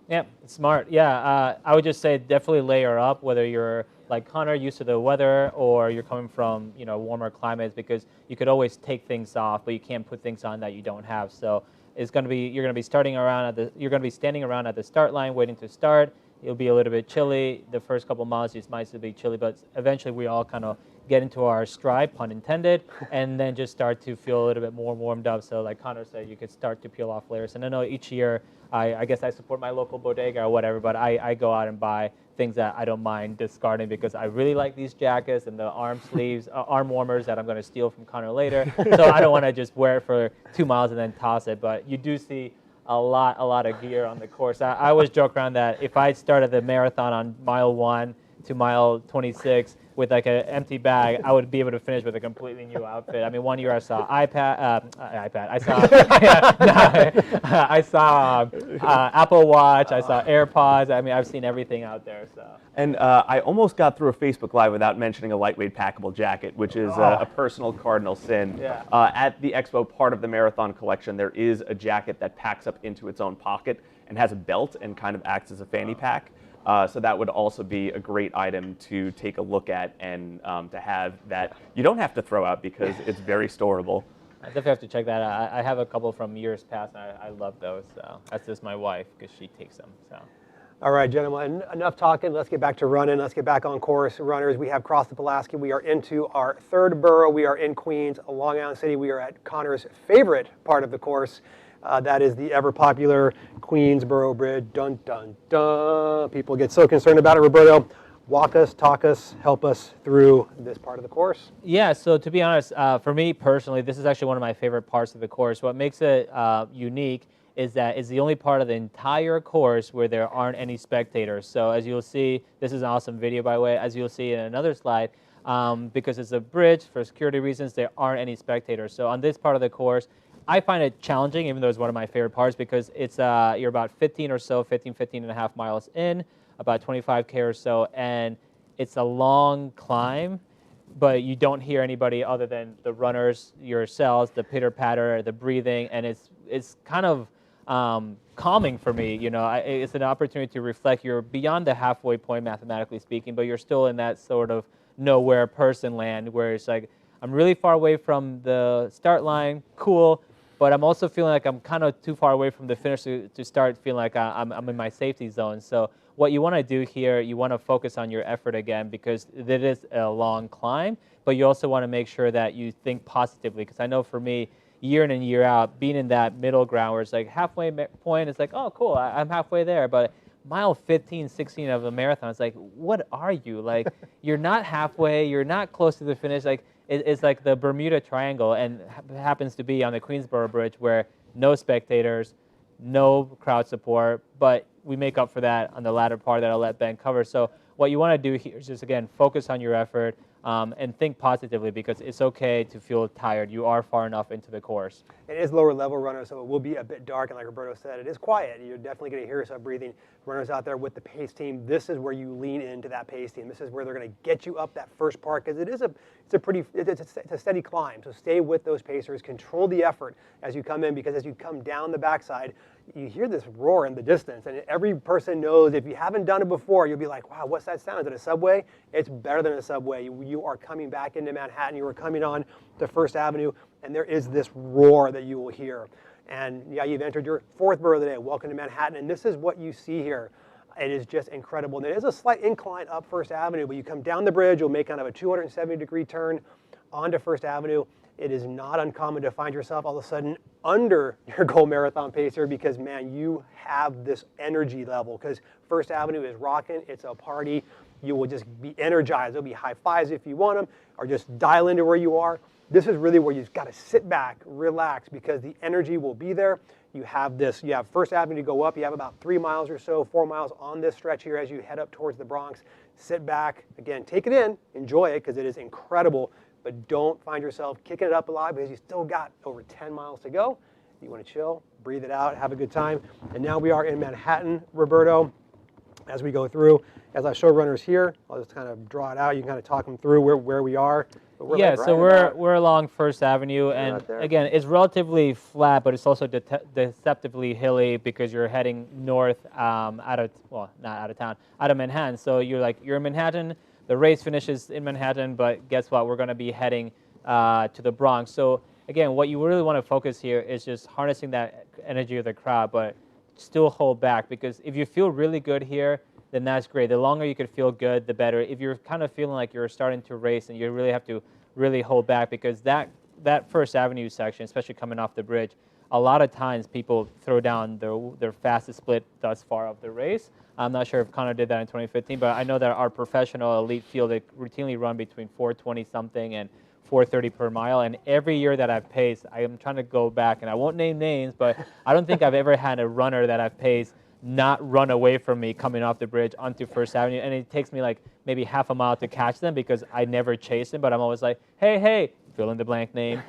[SPEAKER 2] Yeah, smart. Yeah, I would just say definitely layer up, whether you're like Connor, used to the weather, or you're coming from warmer climates, because you could always take things off, but you can't put things on that you don't have. So you're going to be standing around at the start line waiting to start. It'll be a little bit chilly. The first couple miles just might still be chilly, but eventually we all kind of get into our stride, pun intended, and then just start to feel a little bit more warmed up. So like Connor said, you could start to peel off layers. And I know each year, I guess I support my local bodega or whatever, but I go out and buy things that I don't mind discarding, because I really like these jackets and the arm sleeves, arm warmers that I'm going to steal from Connor later. So I don't want to just wear it for 2 miles and then toss it. But you do see a lot of gear on the course. I always joke around that if I started the marathon on mile 1 to mile 26 with like an empty bag, I would be able to finish with a completely new outfit. I mean, one year I saw I saw Apple Watch, I saw AirPods. I mean, I've seen everything out there. So.
[SPEAKER 3] And I almost got through a Facebook Live without mentioning a lightweight packable jacket, which is a personal cardinal sin.
[SPEAKER 2] Yeah.
[SPEAKER 3] At the Expo, part of the marathon collection, there is a jacket that packs up into its own pocket and has a belt and kind of acts as a fanny pack. So that would also be a great item to take a look at and to have that you don't have to throw out, because it's very storable.
[SPEAKER 2] I definitely have to check that out. I have a couple from years past, and I love those. So that's just my wife, because she takes them. So.
[SPEAKER 1] All right, gentlemen, enough talking. Let's get back to running. Let's get back on course. Runners, we have crossed the Pulaski. We are into our third borough. We are in Queens, Long Island City. We are at Connor's favorite part of the course. That is the ever-popular Queensboro Bridge. Dun, dun, dun. People get so concerned about it. Roberto, walk us, talk us, help us through this part of the course.
[SPEAKER 2] Yeah, so to be honest, for me personally, this is actually one of my favorite parts of the course. What makes it unique is that it's the only part of the entire course where there aren't any spectators. So as you'll see, this is an awesome video, by the way, as you'll see in another slide, because it's a bridge, for security reasons, there aren't any spectators. So on this part of the course, I find it challenging, even though it's one of my favorite parts, because it's you're about 15 and a half miles in, about 25K or so, and it's a long climb, but you don't hear anybody other than the runners, yourselves, the pitter-patter, the breathing, and it's kind of calming for me. It's an opportunity to reflect. You're beyond the halfway point, mathematically speaking, but you're still in that sort of nowhere person land, where it's like, I'm really far away from the start line, cool, but I'm also feeling like I'm kind of too far away from the finish to start feeling like I'm in my safety zone. So what you want to do here, you want to focus on your effort again, because it is a long climb, but you also want to make sure that you think positively, because I know for me, year in and year out, being in that middle ground where it's like halfway point, it's like, oh, cool, I'm halfway there. But mile 15, 16 of a marathon. It's like, what are you? Like, you're not halfway, you're not close to the finish. Like, it's like the Bermuda Triangle, and happens to be on the Queensboro Bridge, where no spectators, no crowd support, but we make up for that on the latter part that I'll let Ben cover. So what you want to do here is just, again, focus on your effort, and think positively, because it's okay to feel tired. You are far enough into the course.
[SPEAKER 1] It is lower level runner, so it will be a bit dark, and like Roberto said, it is quiet. You're definitely going to hear yourself breathing. Runners out there with the pace team, this is where you lean into that pace team. This is where they're going to get you up that first part, because it's a steady climb. So stay with those pacers, control the effort as you come in, because as you come down the backside, you hear this roar in the distance, and every person knows. If you haven't done it before, you'll be like, wow, what's that sound? Is it a subway? It's better than a subway. You are coming back into Manhattan. You are coming on to First Avenue, and there is this roar that you will hear. And yeah, you've entered your fourth borough of the day. Welcome to Manhattan, and this is what you see here. It is just incredible. And it is a slight incline up First Avenue, but you come down the bridge, you'll make kind of a 270-degree turn onto First Avenue. It is not uncommon to find yourself all of a sudden under your goal marathon pacer, because, man, you have this energy level, because First Avenue is rocking. It's a party. You will just be energized. There'll be high fives if you want them, or just dial into where you are. This is really where you've got to sit back, relax, because the energy will be there. You have First Avenue to go up. You have about 3 miles or so, 4 miles on this stretch here as you head up towards the Bronx. Sit back. Again, take it in. Enjoy it, because it is incredible. But don't find yourself kicking it up a lot, because you still got over 10 miles to go. You want to chill, breathe it out, have a good time. And now we are in Manhattan, Roberto. As we go through, as I show runners here, I'll just kind of draw it out. You can kind of talk them through where we are.
[SPEAKER 2] Yeah, so we're along First Avenue, and again, it's relatively flat, but it's also deceptively hilly, because you're heading north not out of town, out of Manhattan. So you're in Manhattan. The race finishes in Manhattan, but guess what? We're going to be heading to the Bronx. So again, what you really want to focus here is just harnessing that energy of the crowd, but still hold back, because if you feel really good here, then that's great. The longer you could feel good, the better. If you're kind of feeling like you're starting to race, and you really have to really hold back, because that First Avenue section, especially coming off the bridge, a lot of times people throw down their fastest split thus far of the race. I'm not sure if Connor did that in 2015, but I know that our professional elite field, they routinely run between 420 something and 430 per mile. And every year that I've paced, I am trying to go back, and I won't name names, but I don't think I've ever had a runner that I've paced not run away from me coming off the bridge onto First Avenue. And it takes me like maybe half a mile to catch them, because I never chase them, but I'm always like, hey, fill in the blank name.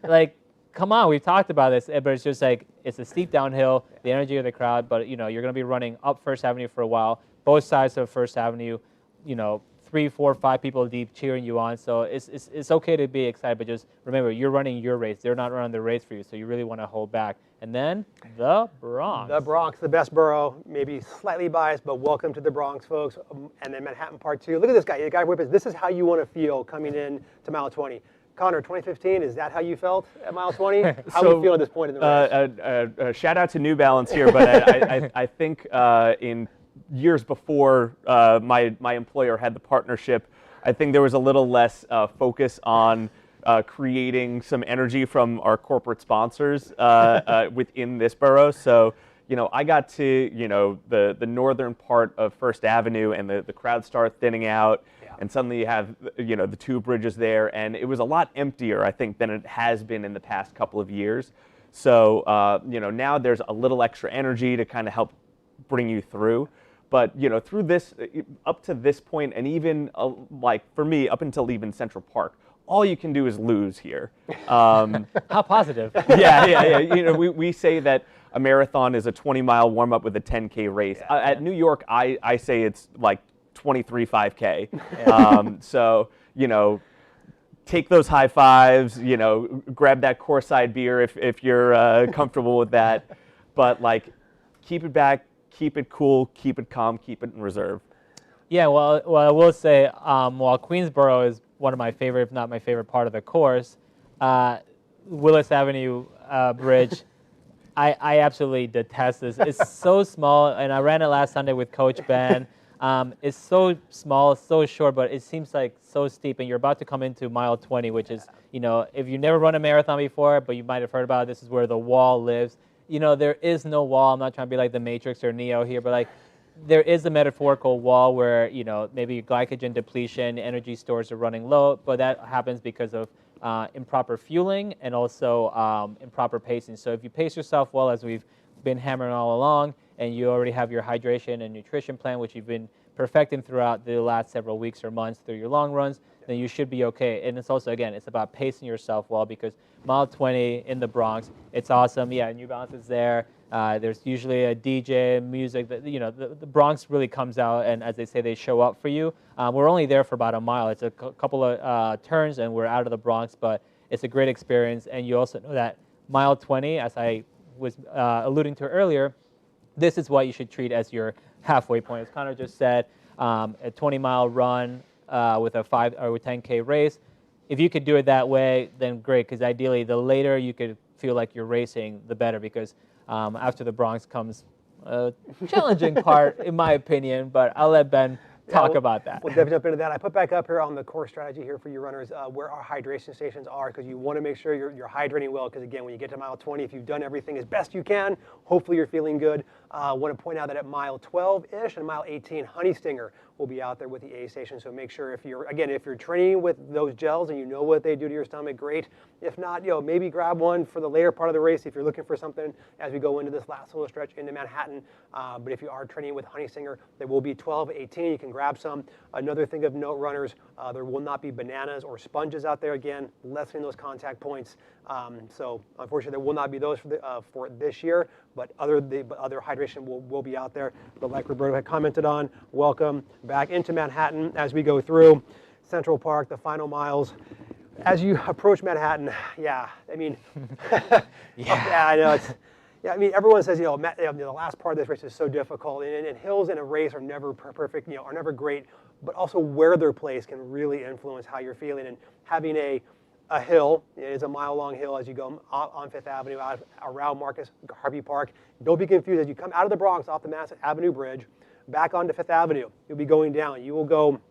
[SPEAKER 2] Like, come on, we've talked about this, but it's just like, it's a steep downhill, the energy of the crowd, but you're going to be running up First Avenue for a while, both sides of First Avenue, 3, 4, 5 people deep cheering you on. So it's okay to be excited, but just remember, you're running your race. They're not running the race for you, so you really want to hold back. And then the Bronx.
[SPEAKER 1] The Bronx, the best borough, maybe slightly biased, but welcome to the Bronx, folks. And then Manhattan Part 2. Look at this guy. The guy whipping. This is how you want to feel coming in to mile 20. Connor, 2015, is that how you felt at mile 20? How do you feel at this point in the race?
[SPEAKER 3] Shout out to New Balance here, but I think in years before my employer had the partnership, I think there was a little less focus on creating some energy from our corporate sponsors within this borough. So, I got to, the northern part of First Avenue, and the crowd started thinning out. And suddenly you have, the two bridges there, and it was a lot emptier, I think, than it has been in the past couple of years. So, now there's a little extra energy to kind of help bring you through. But, through this, up to this point, and even like for me, up until even Central Park, all you can do is lose here.
[SPEAKER 2] How positive.
[SPEAKER 3] Yeah. We say that a marathon is a 20-mile warm-up with a 10K race. At New York, I say it's like 23 5K. So, take those high fives, grab that Coreside beer if you're comfortable with that. But, keep it back, keep it cool, keep it calm, keep it in reserve.
[SPEAKER 2] Yeah, well, I will say, while Queensboro is one of my favorite, if not my favorite part of the course, Willis Avenue Bridge, I absolutely detest this. It's so small, and I ran it last Sunday with Coach Ben. It's so small, so short, but it seems like so steep, and you're about to come into mile 20, which is, if you've never run a marathon before, but you might have heard about it, this is where the wall lives. There is no wall. I'm not trying to be like the Matrix or Neo here, but there is a metaphorical wall where, you know, maybe glycogen depletion, energy stores are running low, but that happens because of improper fueling and also improper pacing. So if you pace yourself well, as we've been hammering all along, and you already have your hydration and nutrition plan, which you've been perfecting throughout the last several weeks or months through your long runs, then you should be okay. And it's also, again, it's about pacing yourself well, because mile 20 in the Bronx, it's awesome. Yeah, New Balance is there. There's usually a DJ, music. That, you know, the Bronx really comes out, and as they say, they show up for you. We're only there for about a mile. It's a couple of turns, and we're out of the Bronx, but it's a great experience. And you also know that mile 20, as I was alluding to earlier, this is what you should treat as your halfway point. As Connor just said, a 20-mile run with a 5 or 10K race. If you could do it that way, then great, because ideally, the later you could feel like you're racing, the better, because after the Bronx comes a challenging part, in my opinion, but I'll let Ben talk about that.
[SPEAKER 1] We'll definitely jump into that. I put back up here on the core strategy here for you runners where our hydration stations are, because you want to make sure you're hydrating well, because again, when you get to mile 20, if you've done everything as best you can, hopefully you're feeling good. I want to point out that at mile 12-ish and mile 18, Honey Stinger will be out there with the A station. So make sure if you're training with those gels and you know what they do to your stomach, great. If not, maybe grab one for the later part of the race if you're looking for something as we go into this last little stretch into Manhattan. But if you are training with Honey Stinger, there will be 12, 18. You can grab some. Another thing of note, runners, there will not be bananas or sponges out there, again, lessening those contact points. So unfortunately, there will not be those for this year, but other hydration will be out there. But like Roberto had commented on, welcome back into Manhattan as we go through Central Park, the final miles. As you approach Manhattan, yeah, I mean, yeah, I know yeah, I mean, everyone says, the last part of this race is so difficult, and hills in a race are never perfect, are never great, but also where they're placed can really influence how you're feeling. And having a hill, it is a mile-long hill as you go on Fifth Avenue out around Marcus Garvey Park. Don't be confused. As you come out of the Bronx off the Mass Avenue Bridge, back onto Fifth Avenue, you'll be going down. You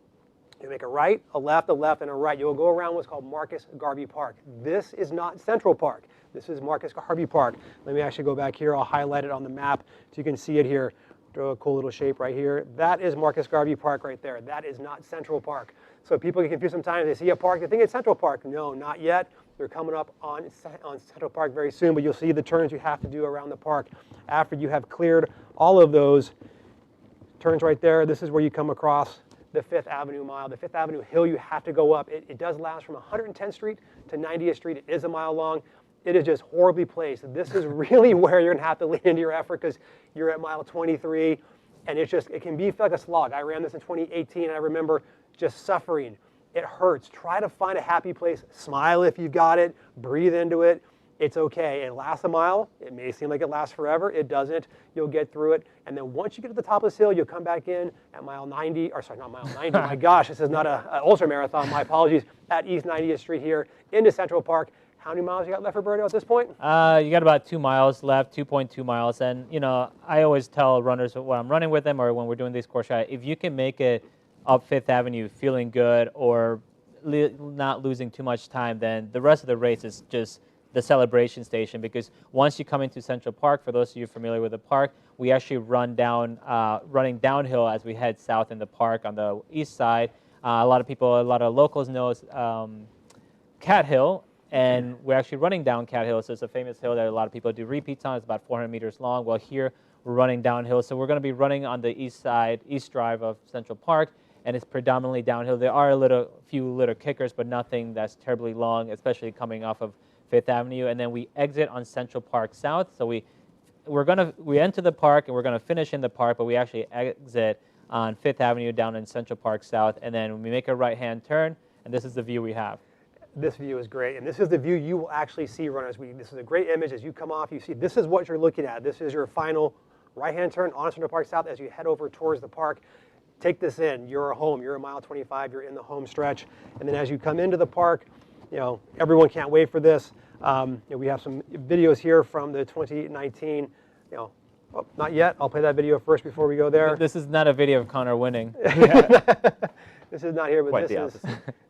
[SPEAKER 1] make a right, a left, and a right. You'll go around what's called Marcus Garvey Park. This is not Central Park. This is Marcus Garvey Park. Let me actually go back here. I'll highlight it on the map so you can see it here. Throw a cool little shape right here. That is Marcus Garvey Park right there. That is not Central Park. So people get confused sometimes. They see a park, they think it's Central Park. No, not yet. They're coming up on Central Park very soon, but you'll see the turns you have to do around the park after you have cleared all of those turns right there. This is where you come across the Fifth Avenue mile, the Fifth Avenue hill you have to go up. It does last from 110th Street to 90th Street. It is a mile long. It is just horribly placed. This is really where you're going to have to lean into your effort, because you're at mile 23, and it can feel like a slog. I ran this in 2018, and I remember just suffering. It hurts. Try to find a happy place. Smile if you've got it. Breathe into it. It's okay. It lasts a mile. It may seem like it lasts forever. It doesn't. You'll get through it. And then once you get to the top of this hill, you'll come back in at mile 90, or sorry, not mile 90. My gosh, this is not an ultra marathon. My apologies. At East 90th Street here into Central Park. How many miles you got left, Roberto, at this point?
[SPEAKER 2] You got about 2 miles left, 2.2 miles. And, I always tell runners when I'm running with them or when we're doing these course shots, if you can make it up Fifth Avenue feeling good or not losing too much time, then the rest of the race is just the celebration station, because once you come into Central Park, for those of you familiar with the park, we actually running downhill as we head south in the park on the east side. A lot of locals know Cat Hill, and we're actually running down Cat Hill. So it's a famous hill that a lot of people do repeats on. It's about 400 meters long. Well, here we're running downhill. So we're going to be running on the east side, east drive of Central Park, and it's predominantly downhill. There are a few little kickers, but nothing that's terribly long, especially coming off of Fifth Avenue. And then we exit on Central Park South. So we enter the park and we're going to finish in the park, but we actually exit on Fifth Avenue down in Central Park South. And then we make a right-hand turn, and this is the view we have.
[SPEAKER 1] This view is great, and this is the view you will actually see, runners. This is a great image. As you come off, you see this is what you're looking at. This is your final right-hand turn on Central Park South as you head over towards the park. Take this in. You're home. You're a mile 25. You're in the home stretch. And then as you come into the park, everyone can't wait for this. We have some videos here from the 2019, not yet. I'll play that video first before we go there.
[SPEAKER 2] This is not a video of Connor winning.
[SPEAKER 1] This is not here, but
[SPEAKER 3] Quite
[SPEAKER 1] this is,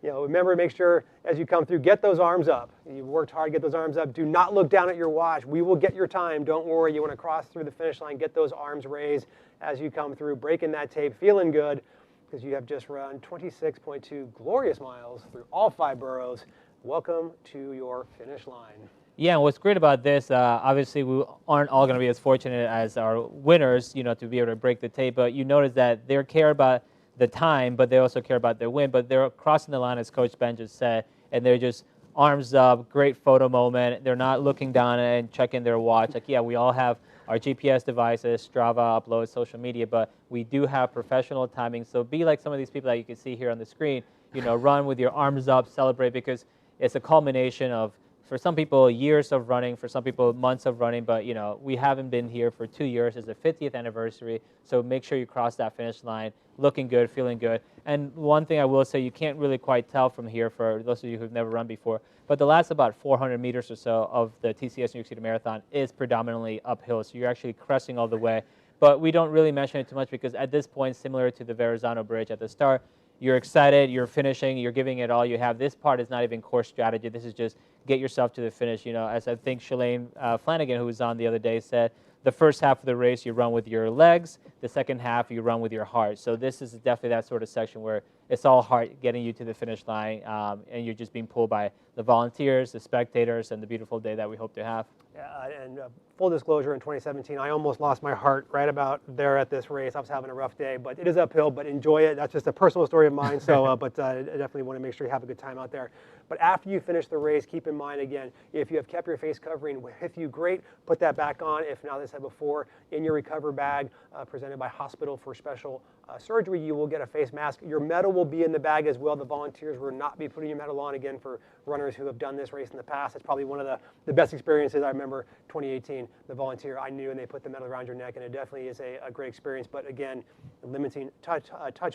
[SPEAKER 1] remember, make sure as you come through, get those arms up. You worked hard, get those arms up. Do not look down at your watch. We will get your time. Don't worry. You want to cross through the finish line, get those arms raised as you come through, breaking that tape, feeling good, because you have just run 26.2 glorious miles through all 5 boroughs. Welcome to your finish line.
[SPEAKER 2] Yeah, and what's great about this, obviously we aren't all going to be as fortunate as our winners, you know, to be able to break the tape, but you notice that they care about the time, but they also care about their win, but they're crossing the line, as Coach Ben just said, and they're just arms up, great photo moment. They're not looking down and checking their watch. Like, yeah, we all have our GPS devices, Strava, upload, social media, but we do have professional timing, so be like some of these people that you can see here on the screen, you know, run with your arms up, celebrate, because it's a culmination of, for some people, years of running, for some people, months of running, but, you know, we haven't been here for 2 years. It's the 50th anniversary, so make sure you cross that finish line looking good, feeling good. And one thing I will say, you can't really quite tell from here for those of you who've never run before, but the last about 400 meters or so of the TCS New York City Marathon is predominantly uphill, so you're actually cresting all the way. But we don't really mention it too much because at this point, similar to the Verrazano Bridge at the start, you're excited, you're finishing, you're giving it all you have. This part is not even course strategy. This is just get yourself to the finish. You know, as I think Shalane Flanagan, who was on the other day, said, the first half of the race you run with your legs, the second half you run with your heart. So this is definitely that sort of section where it's all heart getting you to the finish line, and you're just being pulled by the volunteers, the spectators, and the beautiful day that we hope to have.
[SPEAKER 1] Yeah, and full disclosure, in 2017, I almost lost my heart right about there at this race. I was having a rough day, but it is uphill, but enjoy it. That's just a personal story of mine, so but I definitely want to make sure you have a good time out there. But after you finish the race, keep in mind, again, if you have kept your face covering with you, great, put that back on. If not, as I said before, in your recover bag, presented by Hospital for Special Surgery, you will get a face mask. Your medal will be in the bag as well. The volunteers will not be putting your medal on. Again, for runners who have done this race in the past, it's probably one of the best experiences. I remember 2018, the volunteer I knew, and they put the medal around your neck, and it definitely is a great experience. But again, limiting touch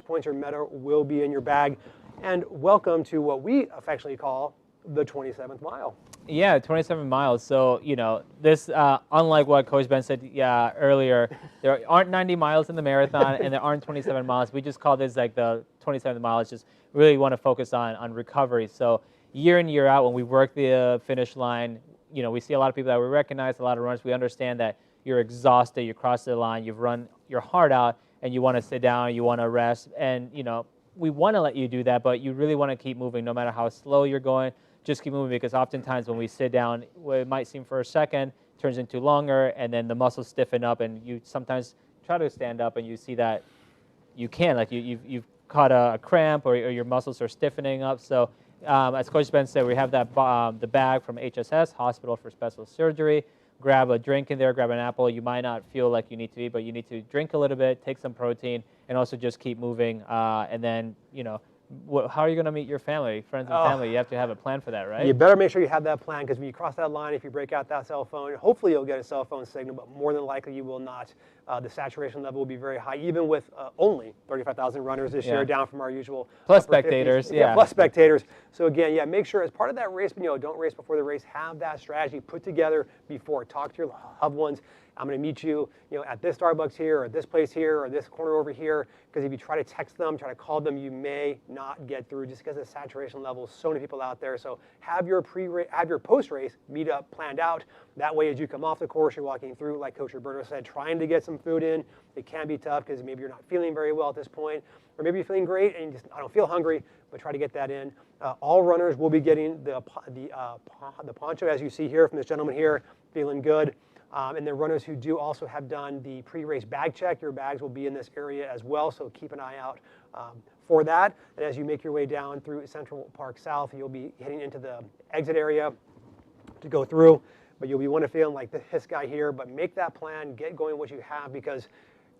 [SPEAKER 1] points, your medal will be in your bag. And welcome to what we affectionately call the 27th mile.
[SPEAKER 2] Yeah, 27 miles. So, you know, this, unlike what Coach Ben said earlier, there aren't 90 miles in the marathon and there aren't 27 miles. We just call this like the 27th mile. It's just really want to focus on recovery. So year in, year out, when we work the finish line, you know, we see a lot of people that we recognize, a lot of runners. We understand that you're exhausted, you cross the line, you've run your heart out, and you want to sit down, you want to rest. And, you know, we want to let you do that, but you really want to keep moving no matter how slow you're going. Just keep moving, because oftentimes when we sit down, it might seem for a second, turns into longer, and then the muscles stiffen up, and you sometimes try to stand up and you see that you can't, like you've caught a cramp or your muscles are stiffening up. So as Coach Ben said, we have that the bag from HSS, Hospital for Special Surgery. Grab a drink in there, grab an apple. You might not feel like you need to eat, but you need to drink a little bit, take some protein, and also just keep moving. And then, you know, how are you going to meet your family, friends and family? You have to have a plan for that, right?
[SPEAKER 1] You better make sure you have that plan, because when you cross that line, if you break out that cell phone, hopefully you'll get a cell phone signal, but more than likely you will not. The saturation level will be very high, even with only 35,000 runners this year, down from our usual.
[SPEAKER 2] Plus spectators,
[SPEAKER 1] 50s. Yeah, plus spectators. So again, yeah, make sure as part of that race, you know, don't race before the race. Have that strategy put together before. Talk to your loved ones. I'm going to meet you, you know, at this Starbucks here, or this place here, or this corner over here. Because if you try to text them, try to call them, you may not get through, just because of the saturation level. So many people out there. So have your post-race meetup planned out. That way, as you come off the course, you're walking through, like Coach Roberto said, trying to get some food in. It can be tough because maybe you're not feeling very well at this point, or maybe you're feeling great and you just, I don't feel hungry, but try to get that in. All runners will be getting the poncho, as you see here from this gentleman here, feeling good. And then runners who do also have done the pre-race bag check, your bags will be in this area as well, so keep an eye out for that. And as you make your way down through Central Park South, you'll be heading into the exit area to go through, but you'll be feeling like this guy here. But make that plan, get going what you have, because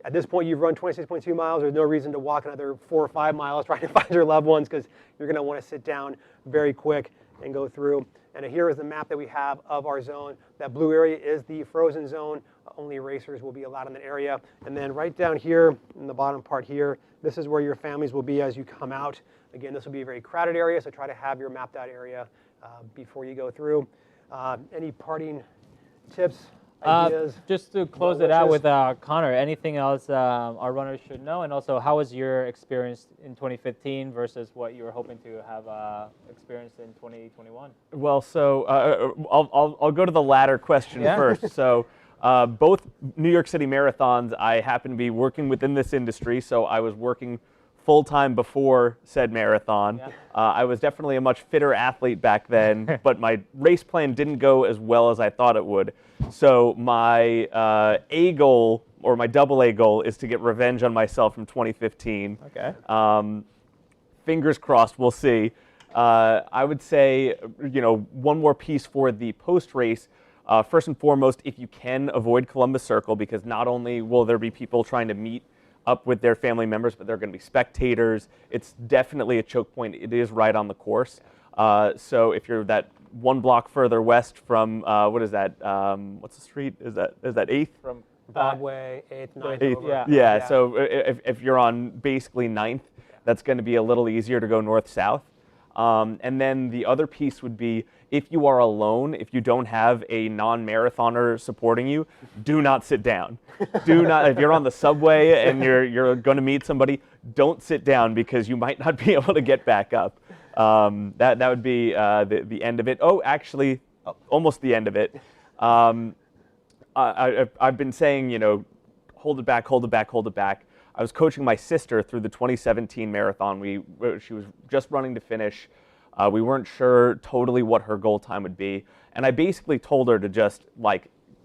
[SPEAKER 1] at this point you've run 26.2 miles. There's no reason to walk another 4 or 5 miles trying to find your loved ones, because you're going to want to sit down very quick and go through. And here is the map that we have of our zone. That blue area is the frozen zone. Only racers will be allowed in that area. And then right down here in the bottom part here, this is where your families will be as you come out. Again, this will be a very crowded area, so try to have your mapped out area before you go through. Any parting tips? ideas?
[SPEAKER 2] Just to close it out with Connor, anything else our runners should know? And also, how was your experience in 2015 versus what you were hoping to have experienced in 2021?
[SPEAKER 3] Well, so I'll go to the latter question first. So both New York City marathons, I happen to be working within this industry, so I was working full-time before said marathon. Yeah. I was definitely a much fitter athlete back then, but my race plan didn't go as well as I thought it would. So my A goal, or my double A goal, is to get revenge on myself from 2015.
[SPEAKER 2] Okay.
[SPEAKER 3] Fingers crossed, we'll see. I would say, one more piece for the post-race. First and foremost, if you can, avoid Columbus Circle, because not only will there be people trying to meet up with their family members, but they're going to be spectators. It's definitely a choke point. It is right on the course. So if you're that one block further west from, what is that? What's the street? Is that 8th?
[SPEAKER 1] From Broadway, 8th, 9th.
[SPEAKER 3] 8th, yeah. So if you're on basically 9th, that's going to be a little easier to go north-south. And then the other piece would be, if you are alone, if you don't have a non-marathoner supporting you, do not sit down. Do not, if you're on the subway and you're going to meet somebody, don't sit down, because you might not be able to get back up. That would be the end of it. Oh, actually, almost the end of it. I've been saying, hold it back, hold it back, hold it back. I was coaching my sister through the 2017 marathon. She was just running to finish. We weren't sure totally what her goal time would be. And I basically told her to just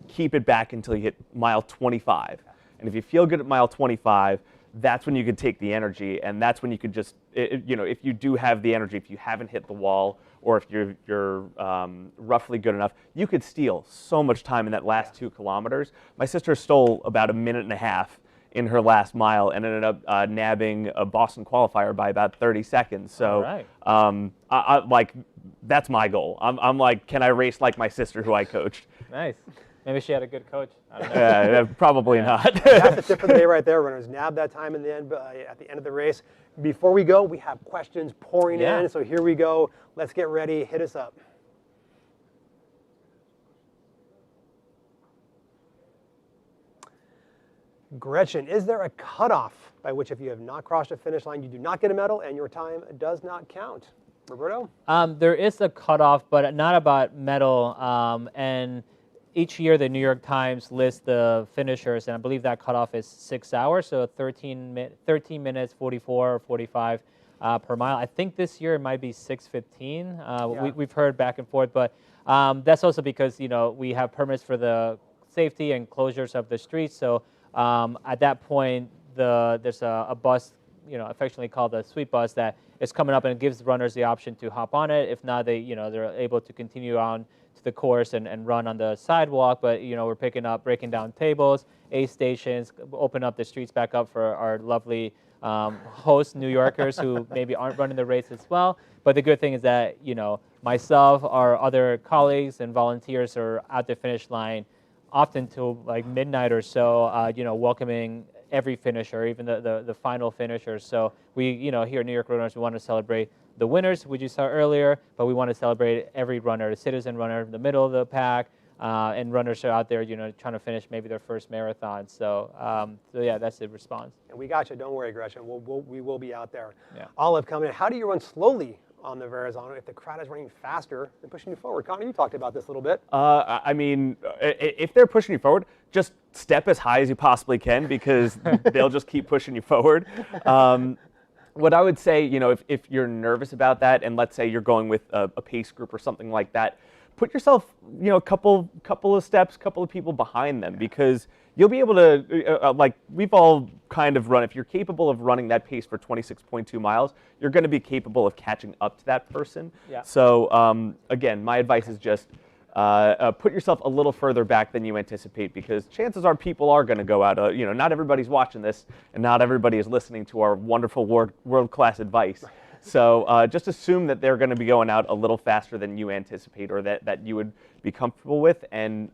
[SPEAKER 3] keep it back until you hit mile 25. And if you feel good at mile 25, that's when you could take the energy. And that's when you could just, if you do have the energy, if you haven't hit the wall, or if you're roughly good enough, you could steal so much time in that last 2 kilometers. My sister stole about 1.5 minutes in her last mile and ended up nabbing a Boston qualifier by about 30 seconds. So
[SPEAKER 2] right.
[SPEAKER 3] that's my goal. I'm like, can I race like my sister who I coached?
[SPEAKER 2] Nice. Maybe she had a good coach. I don't know.
[SPEAKER 3] Yeah, probably not.
[SPEAKER 1] That's the tip of the day right there, runners. Nab that time in the end, at the end of the race. Before we go, we have questions pouring in, so here we go. Let's get ready. Hit us up. Gretchen, is there a cutoff by which, if you have not crossed the finish line, you do not get a medal and your time does not count? Roberto?
[SPEAKER 2] There is a cutoff, but not about medal. And each year, the New York Times lists the finishers, and I believe that cutoff is 6 hours, so 13 minutes, 44 or 45 per mile. I think this year it might be 6:15. We've heard back and forth, but that's also because we have permits for the safety and closures of the streets. So at that point, there's a bus, affectionately called the sweet bus, that is coming up, and it gives runners the option to hop on it. If not, they're able to continue on to the course and run on the sidewalk. But we're breaking down tables, aid stations, open up the streets back up for our lovely host New Yorkers who maybe aren't running the race as well. But the good thing is that myself, our other colleagues and volunteers are at the finish line often till midnight or so, welcoming every finisher, even the final finishers. So we, here at New York Runners, we want to celebrate the winners, which you saw earlier, but we want to celebrate every runner, the citizen runner in the middle of the pack, and runners are out there, trying to finish maybe their first marathon. So, yeah, that's the response.
[SPEAKER 1] And we got you. Don't worry, Gretchen. We will be out there.
[SPEAKER 2] Yeah.
[SPEAKER 1] Olive coming in. How do you run slowly on the Verrazano if the crowd is running faster and pushing you forward? Connor, you talked about this a little bit.
[SPEAKER 3] I mean, if they're pushing you forward, just step as high as you possibly can, because they'll just keep pushing you forward. What I would say, if you're nervous about that, and let's say you're going with a pace group or something like that, put yourself, a couple of steps, couple of people behind them, because you'll be able to, we've all kind of run, if you're capable of running that pace for 26.2 miles, you're going to be capable of catching up to that person.
[SPEAKER 2] Yeah.
[SPEAKER 3] So again, my advice is just put yourself a little further back than you anticipate, because chances are people are going to go out. Not everybody's watching this, and not everybody is listening to our wonderful world-class advice. So just assume that they're going to be going out a little faster than you anticipate, or that you would be comfortable with, and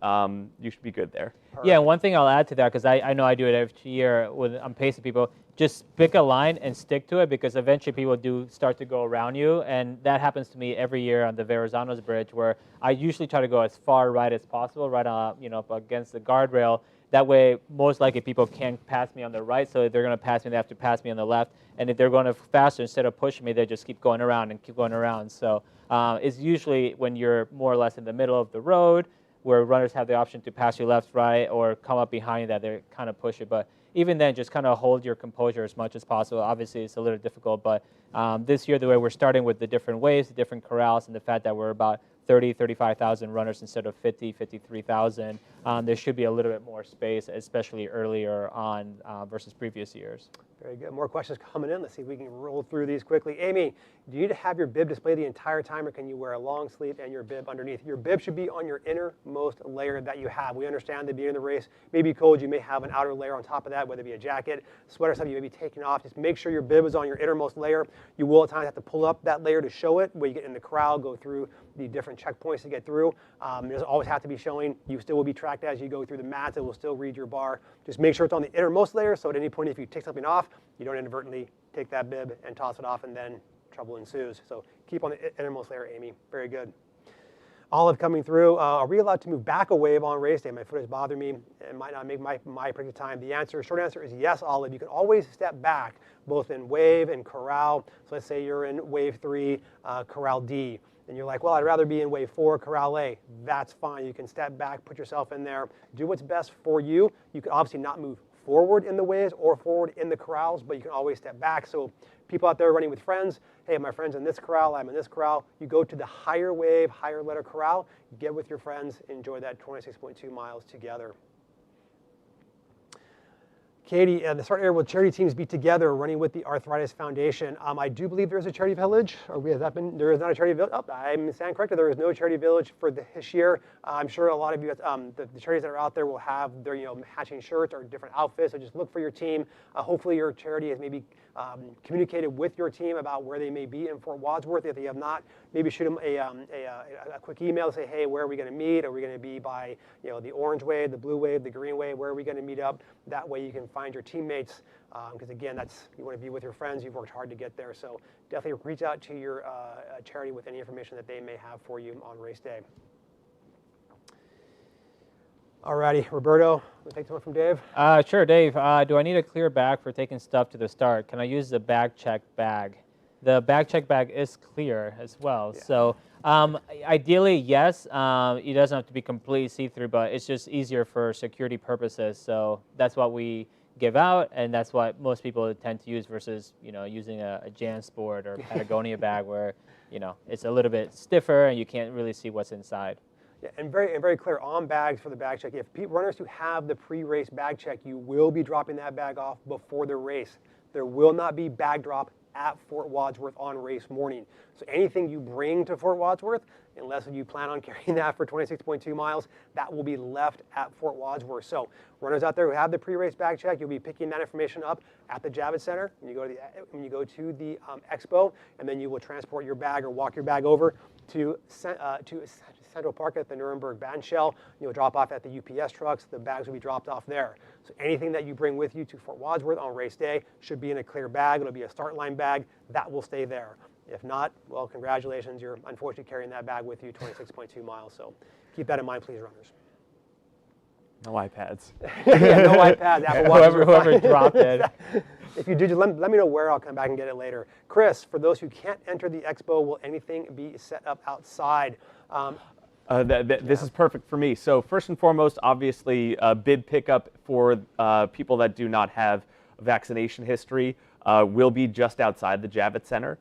[SPEAKER 3] you should be good there.
[SPEAKER 2] Yeah, one thing I'll add to that, because I know I do it every year when I'm pacing people, just pick a line and stick to it, because eventually people do start to go around you, and that happens to me every year on the Verrazano's Bridge, where I usually try to go as far right as possible, right up against the guardrail. That way, most likely people can't pass me on the right, so if they're going to pass me, they have to pass me on the left. And if they're going faster, instead of pushing me, they just keep going around and keep going around. So it's usually when you're more or less in the middle of the road, where runners have the option to pass you left, right, or come up behind you, that they kind of push it. But even then, just kind of hold your composure as much as possible. Obviously, it's a little difficult, but this year, the way we're starting with the different waves, the different corrals, and the fact that we're about 30, 35,000 runners instead of 50, 53,000, there should be a little bit more space, especially earlier on versus previous years.
[SPEAKER 1] Very good. More questions coming in. Let's see if we can roll through these quickly. Amy, do you need to have your bib displayed the entire time, or can you wear a long sleeve and your bib underneath? Your bib should be on your innermost layer that you have. We understand that being in the race may be cold. You may have an outer layer on top of that, whether it be a jacket, sweater, something you may be taking off. Just make sure your bib is on your innermost layer. You will at times have to pull up that layer to show it. When you get in the corral, go through the different checkpoints to get through. It doesn't always have to be showing. You still will be tracked as you go through the mats. It will still read your bar. Just make sure it's on the innermost layer, so at any point if you take something off, you don't inadvertently take that bib and toss it off, and then trouble ensues. So keep on the innermost layer, Amy. Very good. Olive coming through. Are we allowed to move back a wave on race day? My foot is bothering me. It might not make my predicted time. The short answer is yes, Olive. You can always step back, both in wave and corral. So let's say you're in wave 3, corral D, and you're like, well, I'd rather be in wave 4, corral A. That's fine. You can step back, put yourself in there, do what's best for you. You can obviously not move forward in the waves or forward in the corrals, but you can always step back. So people out there running with friends, hey, my friend's in this corral, I'm in this corral. You go to the higher wave, higher letter corral, get with your friends, enjoy that 26.2 miles together. Katie, the start area, will charity teams be together running with the Arthritis Foundation? I do believe there is a charity village, or has that been? There is not a charity village. Oh, I'm saying correctly. There is no charity village for this year. I'm sure a lot of you, the charities that are out there, will have their matching shirts or different outfits. So just look for your team. Hopefully, your charity has maybe communicated with your team about where they may be in Fort Wadsworth. If they have not, maybe shoot them a quick email to say, hey, where are we going to meet? Are we going to be by the orange wave, the blue wave, the green wave? Where are we going to meet up? That way, you can find your teammates, because again, you want to be with your friends. You've worked hard to get there, so definitely reach out to your charity with any information that they may have for you on race day. Alrighty, Roberto, we'll take someone from Dave.
[SPEAKER 2] Sure, Dave. Do I need a clear bag for taking stuff to the start? Can I use the bag check bag? The bag check bag is clear as well. Yeah. So ideally, yes. It doesn't have to be completely see-through, but it's just easier for security purposes. So that's what we give out, and that's what most people tend to use versus using a JanSport or Patagonia bag where it's a little bit stiffer and you can't really see what's inside.
[SPEAKER 1] Yeah, and very clear on bags for the bag check. If runners who have the pre-race bag check, you will be dropping that bag off before the race. There will not be bag drop at Fort Wadsworth on race morning. So anything you bring to Fort Wadsworth, unless you plan on carrying that for 26.2 miles, that will be left at Fort Wadsworth. So runners out there who have the pre-race bag check, you'll be picking that information up at the Javits Center when you go to the Expo, and then you will transport your bag or walk your bag over to Central Park at the Nuremberg Bandshell. You'll drop off at the UPS trucks. The bags will be dropped off there. So anything that you bring with you to Fort Wadsworth on race day should be in a clear bag. It'll be a start line bag. That will stay there. If not, well, congratulations. You're unfortunately carrying that bag with you 26.2 miles. So keep that in mind, please, runners.
[SPEAKER 3] No iPads.
[SPEAKER 1] Yeah, no iPads. Apple Watches.
[SPEAKER 2] Whoever dropped it.
[SPEAKER 1] If you do, just let me know where. I'll come back and get it later. Chris, for those who can't enter the Expo, will anything be set up outside?
[SPEAKER 3] This is perfect for me. So first and foremost, obviously, bib pickup for people that do not have vaccination history will be just outside the Javits Center.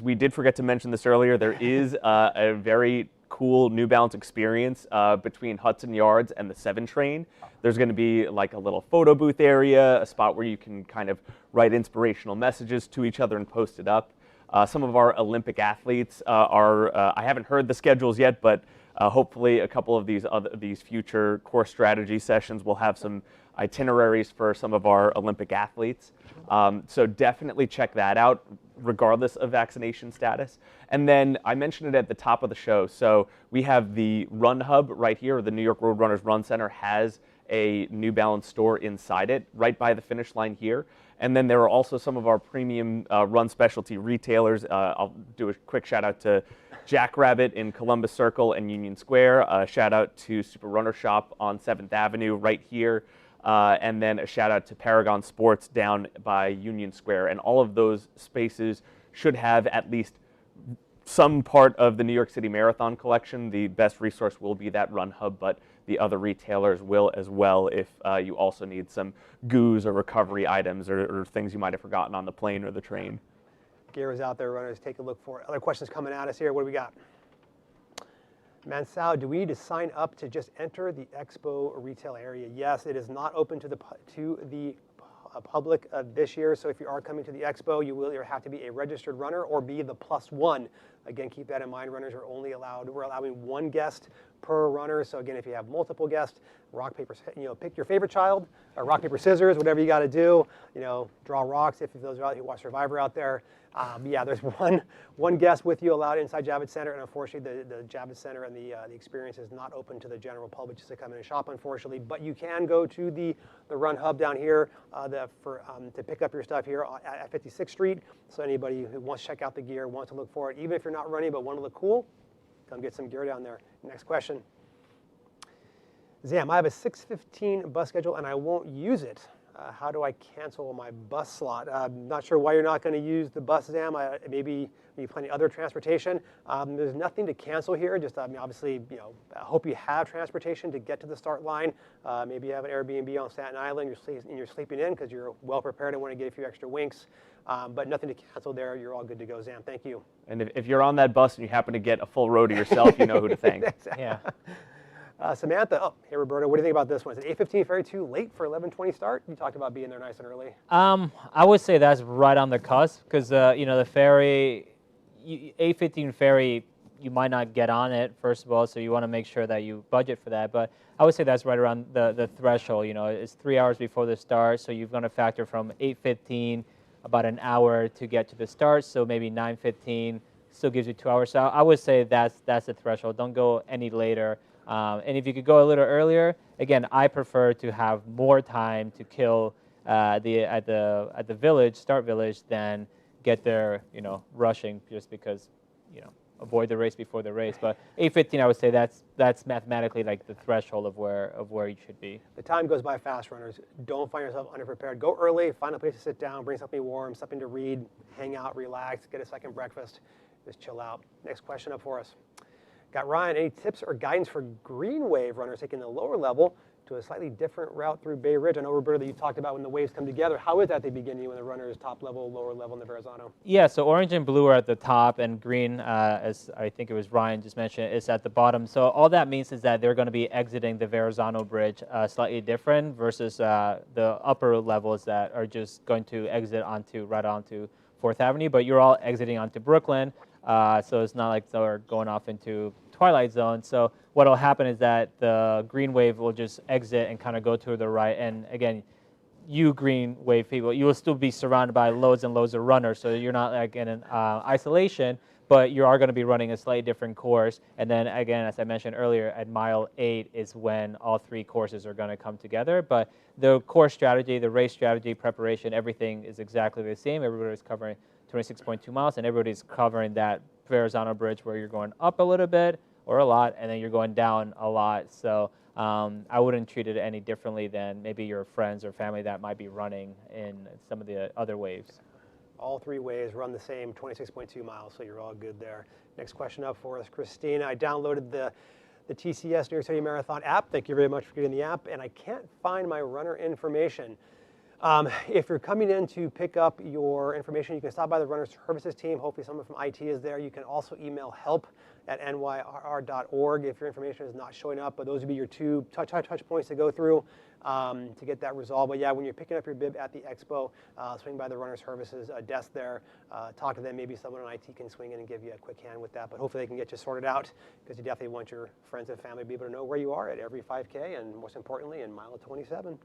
[SPEAKER 3] We did forget to mention this earlier, there is a very cool New Balance experience between Hudson Yards and the 7 train. There's going to be like a little photo booth area, a spot where you can kind of write inspirational messages to each other and post it up. Some of our Olympic athletes I haven't heard the schedules yet, but hopefully a couple of these future course strategy sessions will have some itineraries for some of our Olympic athletes. So definitely check that out, regardless of vaccination status. And then I mentioned it at the top of the show. So we have the Run Hub right here. The New York Road Runners Run Center has a New Balance store inside it, right by the finish line here. And then there are also some of our premium run specialty retailers. I'll do a quick shout out to Jackrabbit in Columbus Circle and Union Square. Shout out to Super Runner Shop on 7th Avenue right here. And then a shout out to Paragon Sports down by Union Square. And all of those spaces should have at least some part of the New York City Marathon collection. The best resource will be that Run Hub, but the other retailers will as well if you also need some goos or recovery items or things you might have forgotten on the plane or the train.
[SPEAKER 1] Gear is out there, runners. Take a look for it. Other questions coming at us here. What do we got? Mansal, do we need to sign up to just enter the Expo retail area? Yes, it is not open to the public this year. So if you are coming to the Expo, you will either have to be a registered runner or be the +1. Again, keep that in mind. Runners are only allowed. We're allowing 1 guest per runner. So again, if you have multiple guests, rock paper, pick your favorite child, or rock paper scissors, whatever you got to do. Draw rocks if those are out who watch Survivor out there. Yeah, there's one guest with you allowed inside Javits Center, and unfortunately, the Javits Center and the experience is not open to the general public just to come in and shop, unfortunately. But you can go to the Run Hub down here to pick up your stuff here at 56th Street. So anybody who wants to check out the gear, wants to look for it, even if you're not running but want to look cool, come get some gear down there. Next question. Zam, I have a 6:15 bus schedule and I won't use it. How do I cancel my bus slot? Not sure why you're not going to use the bus, Zam. Maybe you plan other transportation. There's nothing to cancel here. Just obviously, I hope you have transportation to get to the start line. Maybe you have an Airbnb on Staten Island. You're sleeping in because you're well prepared and want to get a few extra winks. But nothing to cancel there. You're all good to go, Zam. Thank you.
[SPEAKER 3] And if you're on that bus and you happen to get a full row to yourself, you know who to thank.
[SPEAKER 1] Exactly.
[SPEAKER 2] Yeah.
[SPEAKER 1] Samantha, hey Roberto, what do you think about this one? Is it 8:15 ferry too late for 11:20 start? You talked about being there nice and early.
[SPEAKER 2] I would say that's right on the cusp because the ferry, 8:15 ferry, you might not get on it first of all, so you want to make sure that you budget for that. But I would say that's right around the threshold. It's 3 hours before the start, so you're going to factor from 8:15 about an hour to get to the start. So maybe 9:15 still gives you 2 hours. So I would say that's the threshold. Don't go any later. And if you could go a little earlier, again, I prefer to have more time to kill at the village, start village, than get there, rushing just because, avoid the race before the race. But 8:15, I would say that's mathematically like the threshold of where you should be.
[SPEAKER 1] The time goes by fast, runners. Don't find yourself underprepared. Go early, find a place to sit down, bring something warm, something to read, hang out, relax, get a second breakfast, just chill out. Next question up for us. Got Ryan, any tips or guidance for green wave runners taking the lower level to a slightly different route through Bay Ridge? I know, Roberto, that you talked about when the waves come together. How is that at the beginning when the runner is top level, lower level in the Verrazano?
[SPEAKER 2] Yeah, so orange and blue are at the top, and green, as I think it was Ryan just mentioned, is at the bottom. So all that means is that they're going to be exiting the Verrazano Bridge slightly different versus the upper levels that are just going to exit right onto 4th Avenue. But you're all exiting onto Brooklyn, so it's not like they're going off into Twilight Zone. So what will happen is that the green wave will just exit and kind of go to the right. And again, you green wave people, you will still be surrounded by loads and loads of runners. So you're not like in an isolation, but you are going to be running a slightly different course. And then again, as I mentioned earlier, at mile 8 is when all 3 courses are going to come together. But the course strategy, the race strategy, preparation, everything is exactly the same. Everybody's covering 26.2 miles, and everybody's covering that Verrazano Bridge where you're going up a little bit or a lot, and then you're going down a lot. So I wouldn't treat it any differently than maybe your friends or family that might be running in some of the other waves.
[SPEAKER 1] All 3 waves run the same 26.2 miles, so you're all good there. Next question up for us, Christina. I downloaded the TCS New York City Marathon app. Thank you very much for getting the app, and I can't find my runner information. If you're coming in to pick up your information, you can stop by the runner services team. Hopefully someone from IT is there. You can also email help@nyrr.org if your information is not showing up. But those would be your 2 touch points to go through to get that resolved. But yeah, when you're picking up your bib at the Expo, swing by the runner services desk there. Talk to them. Maybe someone on IT can swing in and give you a quick hand with that. But hopefully they can get you sorted out because you definitely want your friends and family to be able to know where you are at every 5K and most importantly in mile 27.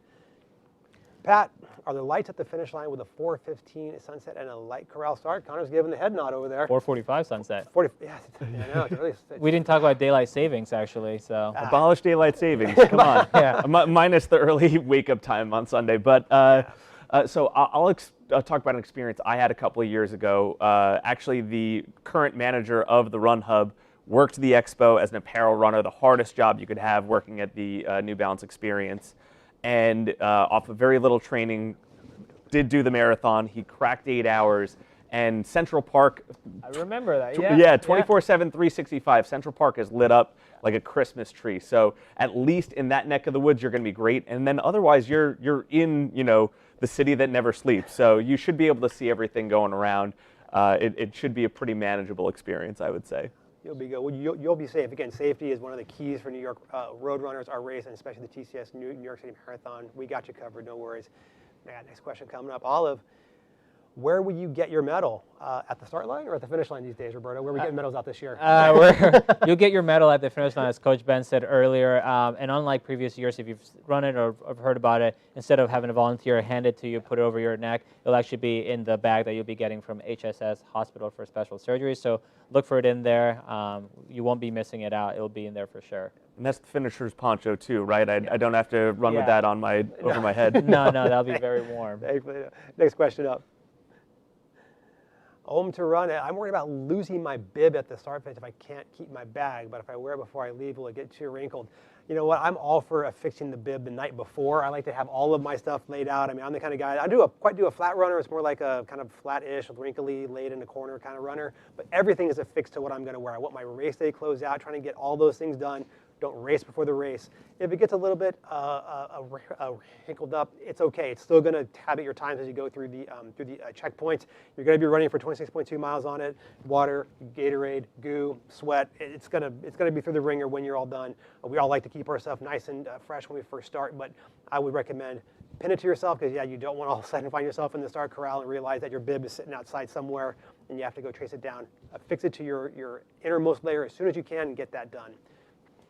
[SPEAKER 1] Pat, are there lights at the finish line with a 4:15 sunset and a light corral start? Connor's giving the head nod over there.
[SPEAKER 2] 4:45 sunset.
[SPEAKER 1] 40, yeah, I know. It's really,
[SPEAKER 2] We didn't talk about daylight savings, actually, so.
[SPEAKER 3] Abolish daylight savings. Come on.
[SPEAKER 2] Yeah.
[SPEAKER 3] Minus the early wake-up time on Sunday. But so I'll talk about an experience I had a couple of years ago. Actually, the current manager of the Run Hub worked the Expo as an apparel runner, the hardest job you could have working at the New Balance Experience. And off of very little training, did do the marathon. He cracked 8 hours. And Central Park,
[SPEAKER 2] I remember that,
[SPEAKER 3] yeah, 24/7, 365. Central Park is lit up like a Christmas tree. So at least in that neck of the woods, you're going to be great. And then otherwise, you're in, the city that never sleeps. So you should be able to see everything going around. It should be a pretty manageable experience, I would say.
[SPEAKER 1] You'll be good. Well, you'll be safe. Again, safety is one of the keys for New York road runners, our race, and especially the TCS New York City Marathon. We got you covered, no worries. Next question coming up. Olive, where will you get your medal? At the start line or at the finish line these days, Roberto? Where are we getting medals out this year?
[SPEAKER 2] You'll get your medal at the finish line, as Coach Ben said earlier. And unlike previous years, if you've run it or have heard about it, instead of having a volunteer hand it to you, put it over your neck, it'll actually be in the bag that you'll be getting from HSS Hospital for Special Surgery. So look for it in there. You won't be missing it out. It'll be in there for sure.
[SPEAKER 3] And that's the finisher's poncho too, right? I don't have to run with that on over my head.
[SPEAKER 2] No, that'll be very warm.
[SPEAKER 1] Next question up. Home to run. I'm worried about losing my bib at the start finish if I can't keep my bag, but if I wear it before I leave, will it get too wrinkled? You know what? I'm all for affixing the bib the night before. I like to have all of my stuff laid out. I mean, I'm the kind of guy, I quite do a flat runner. It's more like a kind of flat-ish, wrinkly, laid in the corner kind of runner, but everything is affixed to what I'm going to wear. I want my race day clothes out, trying to get all those things done. Don't race before the race. If it gets a little bit wrinkled up, it's okay. It's still going to habit your times as you go through the checkpoints. You're going to be running for 26.2 miles on it. Water, Gatorade, goo, sweat. It's going to be through the ringer when you're all done. We all like to keep ourselves nice and fresh when we first start, but I would recommend pin it to yourself because, yeah, you don't want to all of a sudden find yourself in the start corral and realize that your bib is sitting outside somewhere and you have to go trace it down. Affix it to your innermost layer as soon as you can and get that done.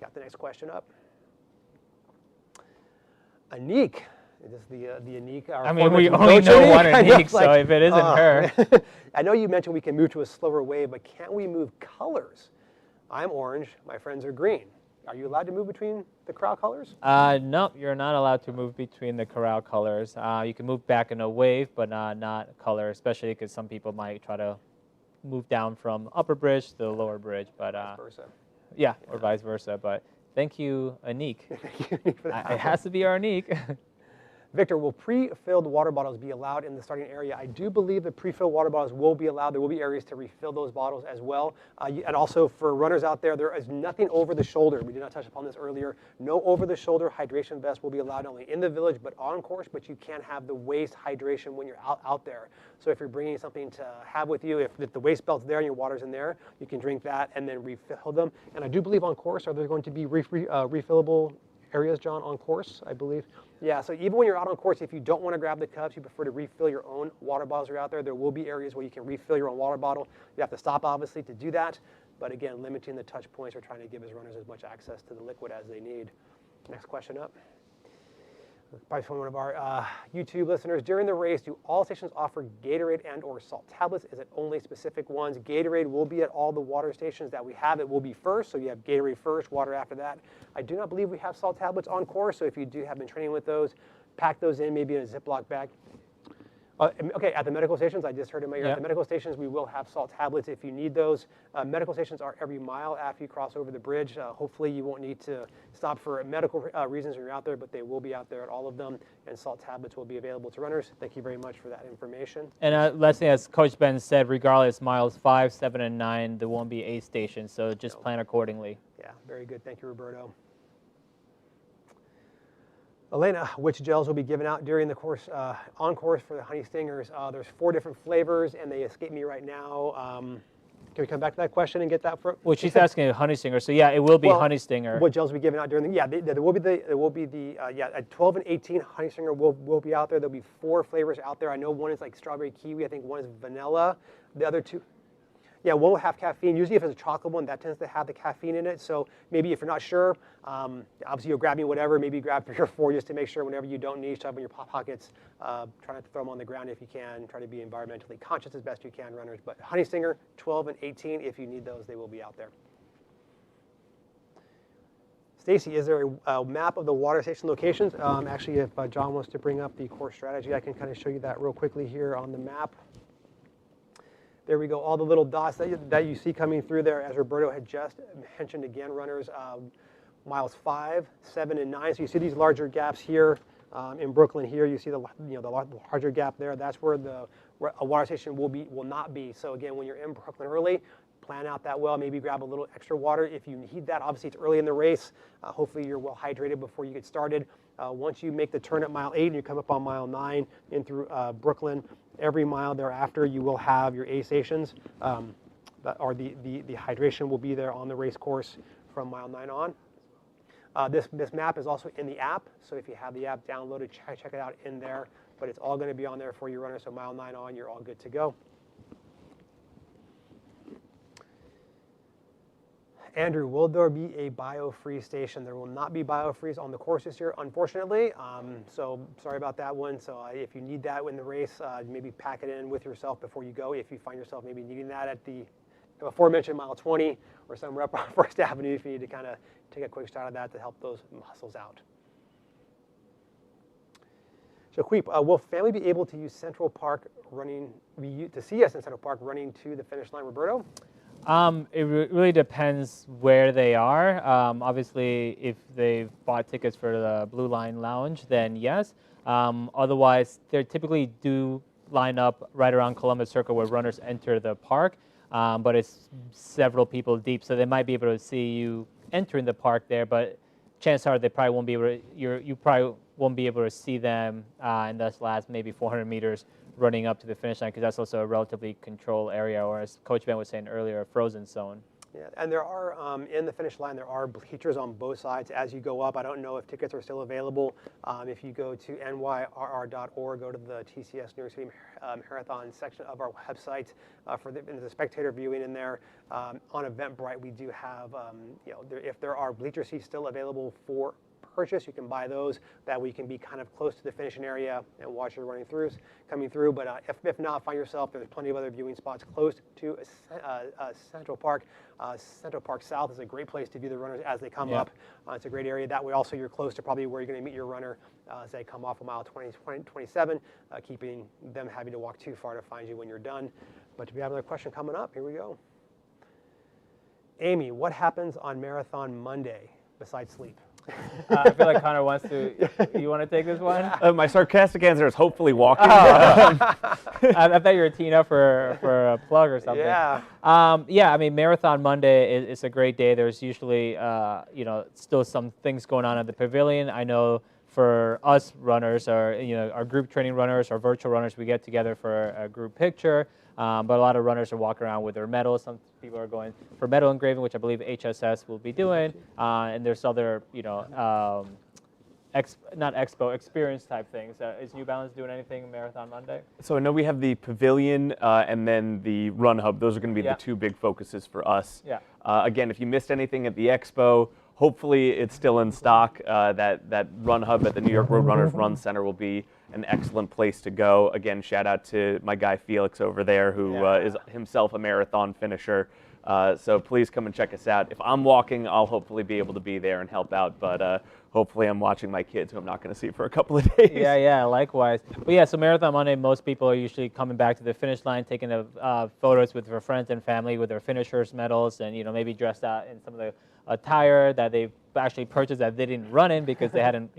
[SPEAKER 1] Got the next question up. Anik. Is this the Anik?
[SPEAKER 2] I mean, we only know one Anik, so if it isn't her.
[SPEAKER 1] I know you mentioned we can move to a slower wave, but can't we move colors? I'm orange. My friends are green. Are you allowed to move between the corral colors?
[SPEAKER 2] No, you're not allowed to move between the corral colors. You can move back in a wave, but not color, especially because some people might try to move down from upper bridge to the lower bridge. But
[SPEAKER 1] Vice versa.
[SPEAKER 2] Yeah, or vice versa. But thank you, Anik.
[SPEAKER 1] Thank you, Anik, for that.
[SPEAKER 2] It has to be our Anik.
[SPEAKER 1] Victor, will pre-filled water bottles be allowed in the starting area? I do believe that pre-filled water bottles will be allowed. There will be areas to refill those bottles as well. And also for runners out there, there is nothing over the shoulder. We did not touch upon this earlier. No over-the-shoulder hydration vest will be allowed not only in the village but on course, but you can't have the waist hydration when you're out there. So if you're bringing something to have with you, if the waist belt's there and your water's in there, you can drink that and then refill them. And I do believe on course, are there going to be refillable areas, John, on course, I believe? Yeah, so even when you're out on course, if you don't want to grab the cups, you prefer to refill your own water bottles that are out there, there will be areas where you can refill your own water bottle. You have to stop, obviously, to do that. But again, limiting the touch points or trying to give as runners as much access to the liquid as they need. Next question up. Probably from one of our YouTube listeners. During the race, do all stations offer Gatorade and or salt tablets? Is it only specific ones? Gatorade will be at all the water stations that we have. It will be first, so you have Gatorade first, water after that. I do not believe we have salt tablets on course, so if you do have been training with those, pack those in maybe in a Ziploc bag. Okay, at the medical stations, I just heard in my ear, at the medical stations, we will have salt tablets if you need those. Medical stations are every mile after you cross over the bridge. Hopefully you won't need to stop for medical reasons when you're out there, but they will be out there at all of them, and salt tablets will be available to runners. Thank you very much for that information.
[SPEAKER 2] And last thing, as Coach Ben said, regardless, miles 5, 7, and 9, there won't be a station, so just plan accordingly.
[SPEAKER 1] Yeah, very good. Thank you, Roberto. Elena, which gels will be given out during the course, on course for the Honey Stingers? There's 4 different flavors, and they escape me right now. Can we come back to that question and get that?
[SPEAKER 2] Well, she's asking a Honey Stinger, so yeah, it will be Honey Stinger.
[SPEAKER 1] What gels will be given out during the? Yeah, there will be at 12 and 18, Honey Stinger will be out there. There'll be 4 flavors out there. I know one is like strawberry kiwi. I think one is vanilla. The other 2. Yeah, one will have caffeine. Usually if it's a chocolate one, that tends to have the caffeine in it. So maybe if you're not sure, obviously you're grabbing whatever, maybe grab 3 or 4 just to make sure whenever you don't need, stuff in your pockets. Try not to throw them on the ground if you can. Try to be environmentally conscious as best you can, runners. But Honey Stinger, 12 and 18, if you need those, they will be out there. Stacy, is there a map of the water station locations? Actually, if John wants to bring up the course strategy, I can kind of show you that real quickly here on the map. There we go, all the little dots that you see coming through there, as Roberto had just mentioned again, runners, miles 5, 7, and 9. So you see these larger gaps here in Brooklyn. Here you see the larger gap there. That's where a water station will not be. So again, when you're in Brooklyn early, plan out that well. Maybe grab a little extra water if you need that. Obviously, it's early in the race. Hopefully, you're well hydrated before you get started. Once you make the turn at mile 8 and you come up on mile 9 in through Brooklyn, every mile thereafter, you will have your aid stations, or the hydration will be there on the race course from mile 9 on. This map is also in the app, so if you have the app downloaded, check it out in there. But it's all going to be on there for you runners, so mile 9 on, you're all good to go. Andrew, will there be a bio-freeze station? There will not be bio-freeze on the course this year, unfortunately. So sorry about that one. So if you need that in the race, maybe pack it in with yourself before you go. If you find yourself maybe needing that at the aforementioned mile 20 or somewhere up on First Avenue, if you need to kind of take a quick shot of that to help those muscles out. So Queep, will family be able to use Central Park to see us in Central Park running to the finish line, Roberto?
[SPEAKER 2] It really depends where they are. Obviously, if they've bought tickets for the Blue Line Lounge, then yes. Otherwise, they typically do line up right around Columbus Circle where runners enter the park, but it's several people deep, so they might be able to see you entering the park there, but chances are they probably won't be able to, you probably won't be able to see them in this last maybe 400 meters running up to the finish line, because that's also a relatively controlled area, or as Coach Ben was saying earlier, a frozen zone.
[SPEAKER 1] Yeah, and there are, in the finish line, there are bleachers on both sides as you go up. I don't know if tickets are still available. If you go to NYRR.org, go to the TCS New York City Marathon section of our website for the spectator viewing in there. On Eventbrite, we do have, if there are bleacher seats still available for purchase, you can buy those. That way you can be kind of close to the finishing area and watch your coming through. But if not, find yourself, there's plenty of other viewing spots close to Central Park. Central Park South is a great place to view the runners as they come up. It's a great area. That way also you're close to probably where you're going to meet your runner as they come off of mile 27, keeping them having to walk too far to find you when you're done. But if you have another question coming up, here we go. Amy, what happens on Marathon Monday besides sleep?
[SPEAKER 2] I feel like Connor wants to. You want to take this one?
[SPEAKER 3] My sarcastic answer is hopefully walking.
[SPEAKER 2] I thought you were teeing up for a plug or something.
[SPEAKER 1] Yeah.
[SPEAKER 2] Yeah. I mean, Marathon Monday is a great day. There's usually, still some things going on at the pavilion. I know for us runners, or our group training runners, or virtual runners, we get together for a group picture. But a lot of runners are walking around with their medals. Some people are going for medal engraving, which I believe HSS will be doing. And there's other, not Expo, experience type things. Is New Balance doing anything Marathon Monday?
[SPEAKER 3] So I know we have the pavilion and then the run hub. Those are going to be the two big focuses for us.
[SPEAKER 2] Yeah.
[SPEAKER 3] Again, if you missed anything at the Expo, hopefully it's still in stock. That run hub at the New York Road Runners Run Center will be an excellent place to go. Again, shout out to my guy Felix over there, who is himself a marathon finisher. So please come and check us out. If I'm walking, I'll hopefully be able to be there and help out. But hopefully I'm watching my kids, who I'm not going to see for a couple of days.
[SPEAKER 2] Yeah, likewise. But yeah, so Marathon Monday, most people are usually coming back to the finish line, taking photos with their friends and family with their finishers' medals, and maybe dressed out in some of the attire that they've actually purchased that they didn't run in because they hadn't,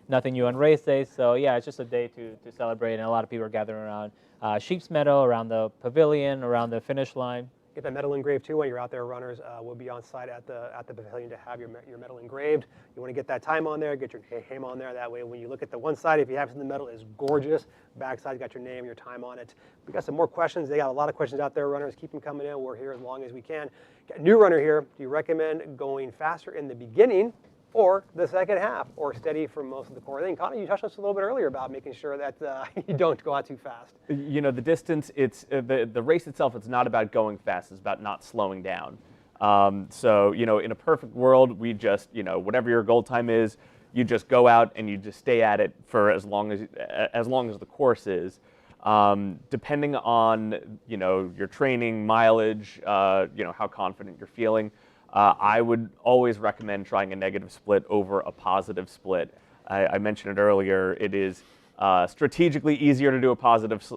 [SPEAKER 2] nothing new on race day. So yeah, it's just a day to celebrate, and a lot of people are gathering around Sheep's Meadow, around the pavilion, around the finish line.
[SPEAKER 1] Get that medal engraved too when you're out there. Runners will be on site at the pavilion to have your medal engraved. You want to get that time on there, get your name on there. That way, when you look at the one side, if you have the medal, is gorgeous. Backside, got your name, your time on it. We got some more questions. They got a lot of questions out there. Runners, keep them coming in. We're here as long as we can. Got a new runner here. Do you recommend going faster in the beginning or the second half, or steady for most of the course. I think, Connor, you touched on this a little bit earlier about making sure that you don't go out too fast.
[SPEAKER 3] You know, the distance, it's the race itself, it's not about going fast, it's about not slowing down. So, you know, in a perfect world, we just, you know, whatever your goal time is, you just go out and you just stay at it for as long as the course is. Depending on, you know, your training, mileage, you know, how confident you're feeling, I would always recommend trying a negative split over a positive split. I mentioned it earlier, it is strategically easier to do a positive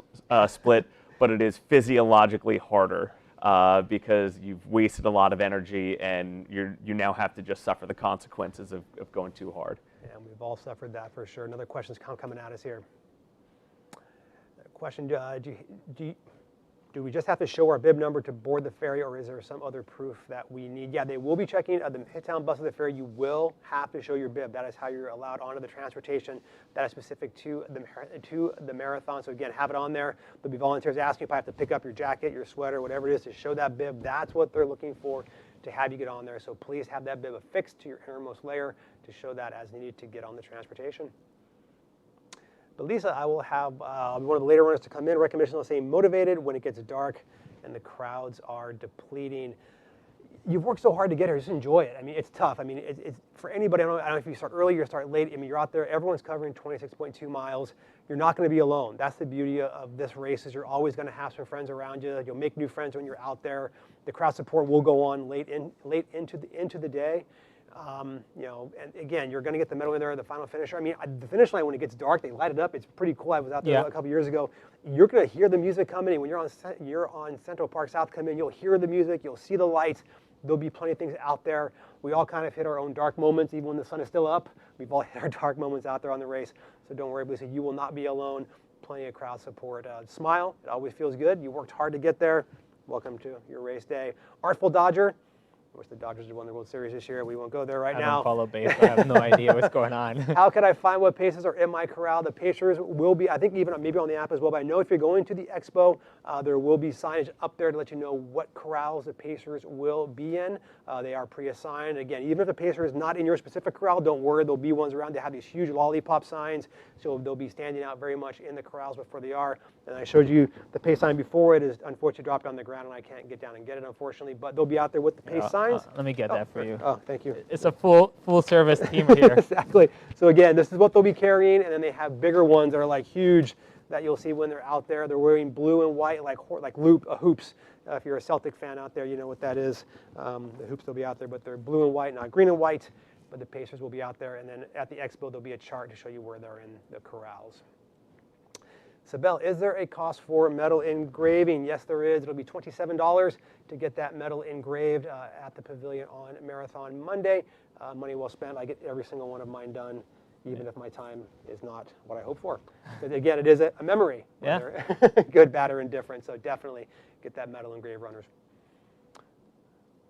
[SPEAKER 3] split, but it is physiologically harder because you've wasted a lot of energy and you now have to just suffer the consequences of going too hard.
[SPEAKER 1] Yeah, we've all suffered that for sure. Another question's coming at us here. Question, do we just have to show our bib number to board the ferry, or is there some other proof that we need? Yeah, they will be checking the Midtown bus of the ferry. You will have to show your bib. That is how you're allowed onto the transportation. That is specific to the marathon. So again, have it on there. There'll be volunteers asking if I have to pick up your jacket, your sweater, whatever it is, to show that bib. That's what they're looking for to have you get on there. So please have that bib affixed to your innermost layer to show that as needed to get on the transportation. But Lisa, I will have one of the later runners to come in. Recommendations will say motivated when it gets dark and the crowds are depleting. You've worked so hard to get here, just enjoy it. I mean, it's tough. I mean, it's for anybody, I don't know if you start early or start late. I mean, you're out there, everyone's covering 26.2 miles. You're not going to be alone. That's the beauty of this race, is you're always going to have some friends around you. You'll make new friends when you're out there. The crowd support will go on late into the day. You know, and again, you're going to get the medal in there, the final finisher. I mean, the finish line, when it gets dark, they light it up. It's pretty cool. I was out there a couple years ago. You're going to hear the music coming in. When you're on Central Park South come in, you'll hear the music. You'll see the lights. There'll be plenty of things out there. We all kind of hit our own dark moments, even when the sun is still up. We've all hit our dark moments out there on the race. So don't worry, Lisa. You will not be alone. Plenty of crowd support. Smile. It always feels good. You worked hard to get there. Welcome to your race day. Artful Dodger. Of course, the Dodgers have won the World Series this year. We won't go there right now.
[SPEAKER 2] I don't follow baseball. I have no idea what's going on.
[SPEAKER 1] How can I find what paces are in my corral? The pacers will be, I think, even maybe on the app as well. But I know if you're going to the Expo, there will be signage up there to let you know what corrals the pacers will be in. They are pre-assigned. Again, even if the pacer is not in your specific corral, don't worry. There'll be ones around. They have these huge lollipop signs, so they'll be standing out very much in the corrals before they are. And I showed you the pace sign before. It is unfortunately dropped on the ground, and I can't get down and get it, unfortunately. But they'll be out there with the pace signs.
[SPEAKER 2] Let me get that for you.
[SPEAKER 1] Oh, thank you.
[SPEAKER 2] It's a full service team here.
[SPEAKER 1] Exactly. So again, this is what they'll be carrying, and then they have bigger ones that are like huge that you'll see when they're out there. They're wearing blue and white, like hoops. If you're a Celtic fan out there, you know what that is. The hoops will be out there, but they're blue and white, not green and white. But the Pacers will be out there, and then at the Expo there'll be a chart to show you where they're in the corrals. Sabelle, is there a cost for metal engraving? Yes, there is. It'll be $27 to get that metal engraved at the pavilion on Marathon Monday. Money well spent. I get every single one of mine done, even if my time is not what I hope for. Because again, it is a memory, whether good, bad, or indifferent. So definitely get that metal engraved, runners.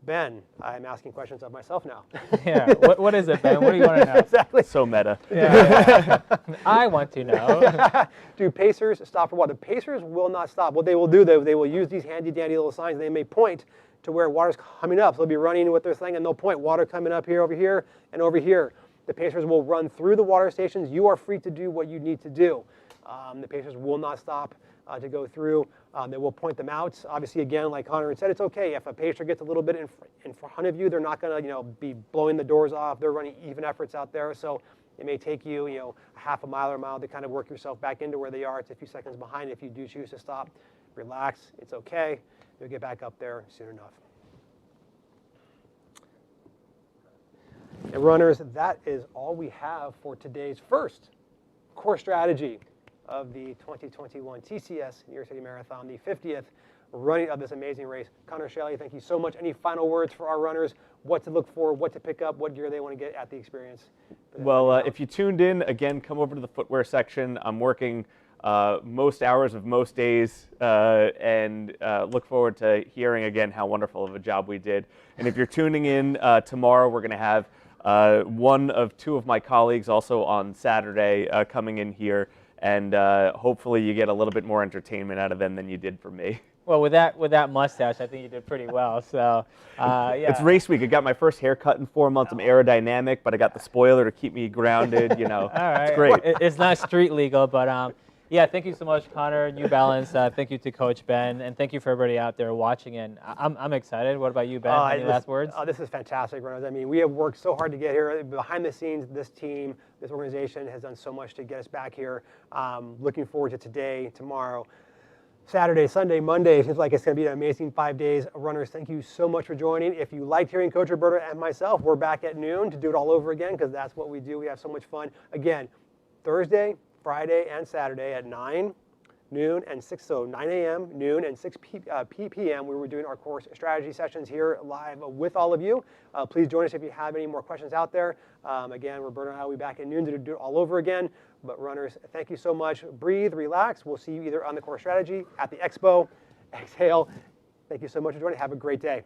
[SPEAKER 1] Ben, I'm asking questions of myself now.
[SPEAKER 2] Yeah, what is it, Ben? What do you want to know?
[SPEAKER 1] Exactly.
[SPEAKER 3] So meta.
[SPEAKER 2] Yeah. I want to know.
[SPEAKER 1] Do Pacers stop for water? The Pacers will not stop. What they will do, they will use these handy dandy little signs. They may point to where water's coming up. So they'll be running with their thing, and they'll point water coming up here, over here, and over here. The Pacers will run through the water stations. You are free to do what you need to do. The Pacers will not stop to go through. They will point them out. Obviously, again, like Connor had said, it's okay if a pacer gets a little bit in front of you. They're not going to, be blowing the doors off. They're running even efforts out there. So it may take you, a half a mile or a mile to kind of work yourself back into where they are. It's a few seconds behind. If you do choose to stop, relax. It's okay. You'll get back up there soon enough. And runners, that is all we have for today's first core strategy of the 2021 TCS New York City Marathon, the 50th running of this amazing race. Connor Shelley, thank you so much. Any final words for our runners? What to look for, what to pick up, what gear they want to get at the experience?
[SPEAKER 3] Well, if you tuned in, again, come over to the footwear section. I'm working most hours of most days and look forward to hearing again how wonderful of a job we did. And if you're tuning in tomorrow, we're going to have one of two of my colleagues also on Saturday coming in here. And hopefully you get a little bit more entertainment out of them than you did from me.
[SPEAKER 2] Well, with that mustache, I think you did pretty well. So, yeah.
[SPEAKER 3] It's race week. I got my first haircut in 4 months. I'm aerodynamic, but I got the spoiler to keep me grounded. You know,
[SPEAKER 2] All right.
[SPEAKER 3] it's great.
[SPEAKER 2] It's not street legal, but yeah. Thank you so much, Connor. New Balance. Thank you to Coach Ben, and thank you for everybody out there watching. And I'm excited. What about you, Ben? Any last words?
[SPEAKER 1] This is fantastic, runners. I mean, we have worked so hard to get here. Behind the scenes, this team, this organization has done so much to get us back here. Looking forward to today, tomorrow, Saturday, Sunday, Monday. It seems like it's going to be an amazing 5 days. Runners, thank you so much for joining. If you liked hearing Coach Roberto and myself, we're back at noon to do it all over again because that's what we do. We have so much fun. Again, Thursday, Friday, and Saturday at 9, noon, and 6. So 9 a.m., noon, and 6 p.m. We were doing our course strategy sessions here live with all of you. Please join us if you have any more questions out there. Again, Roberto and I will be back at noon to do it all over again. But runners, thank you so much. Breathe, relax. We'll see you either on the course strategy, at the Expo. Exhale. Thank you so much for joining. Have a great day.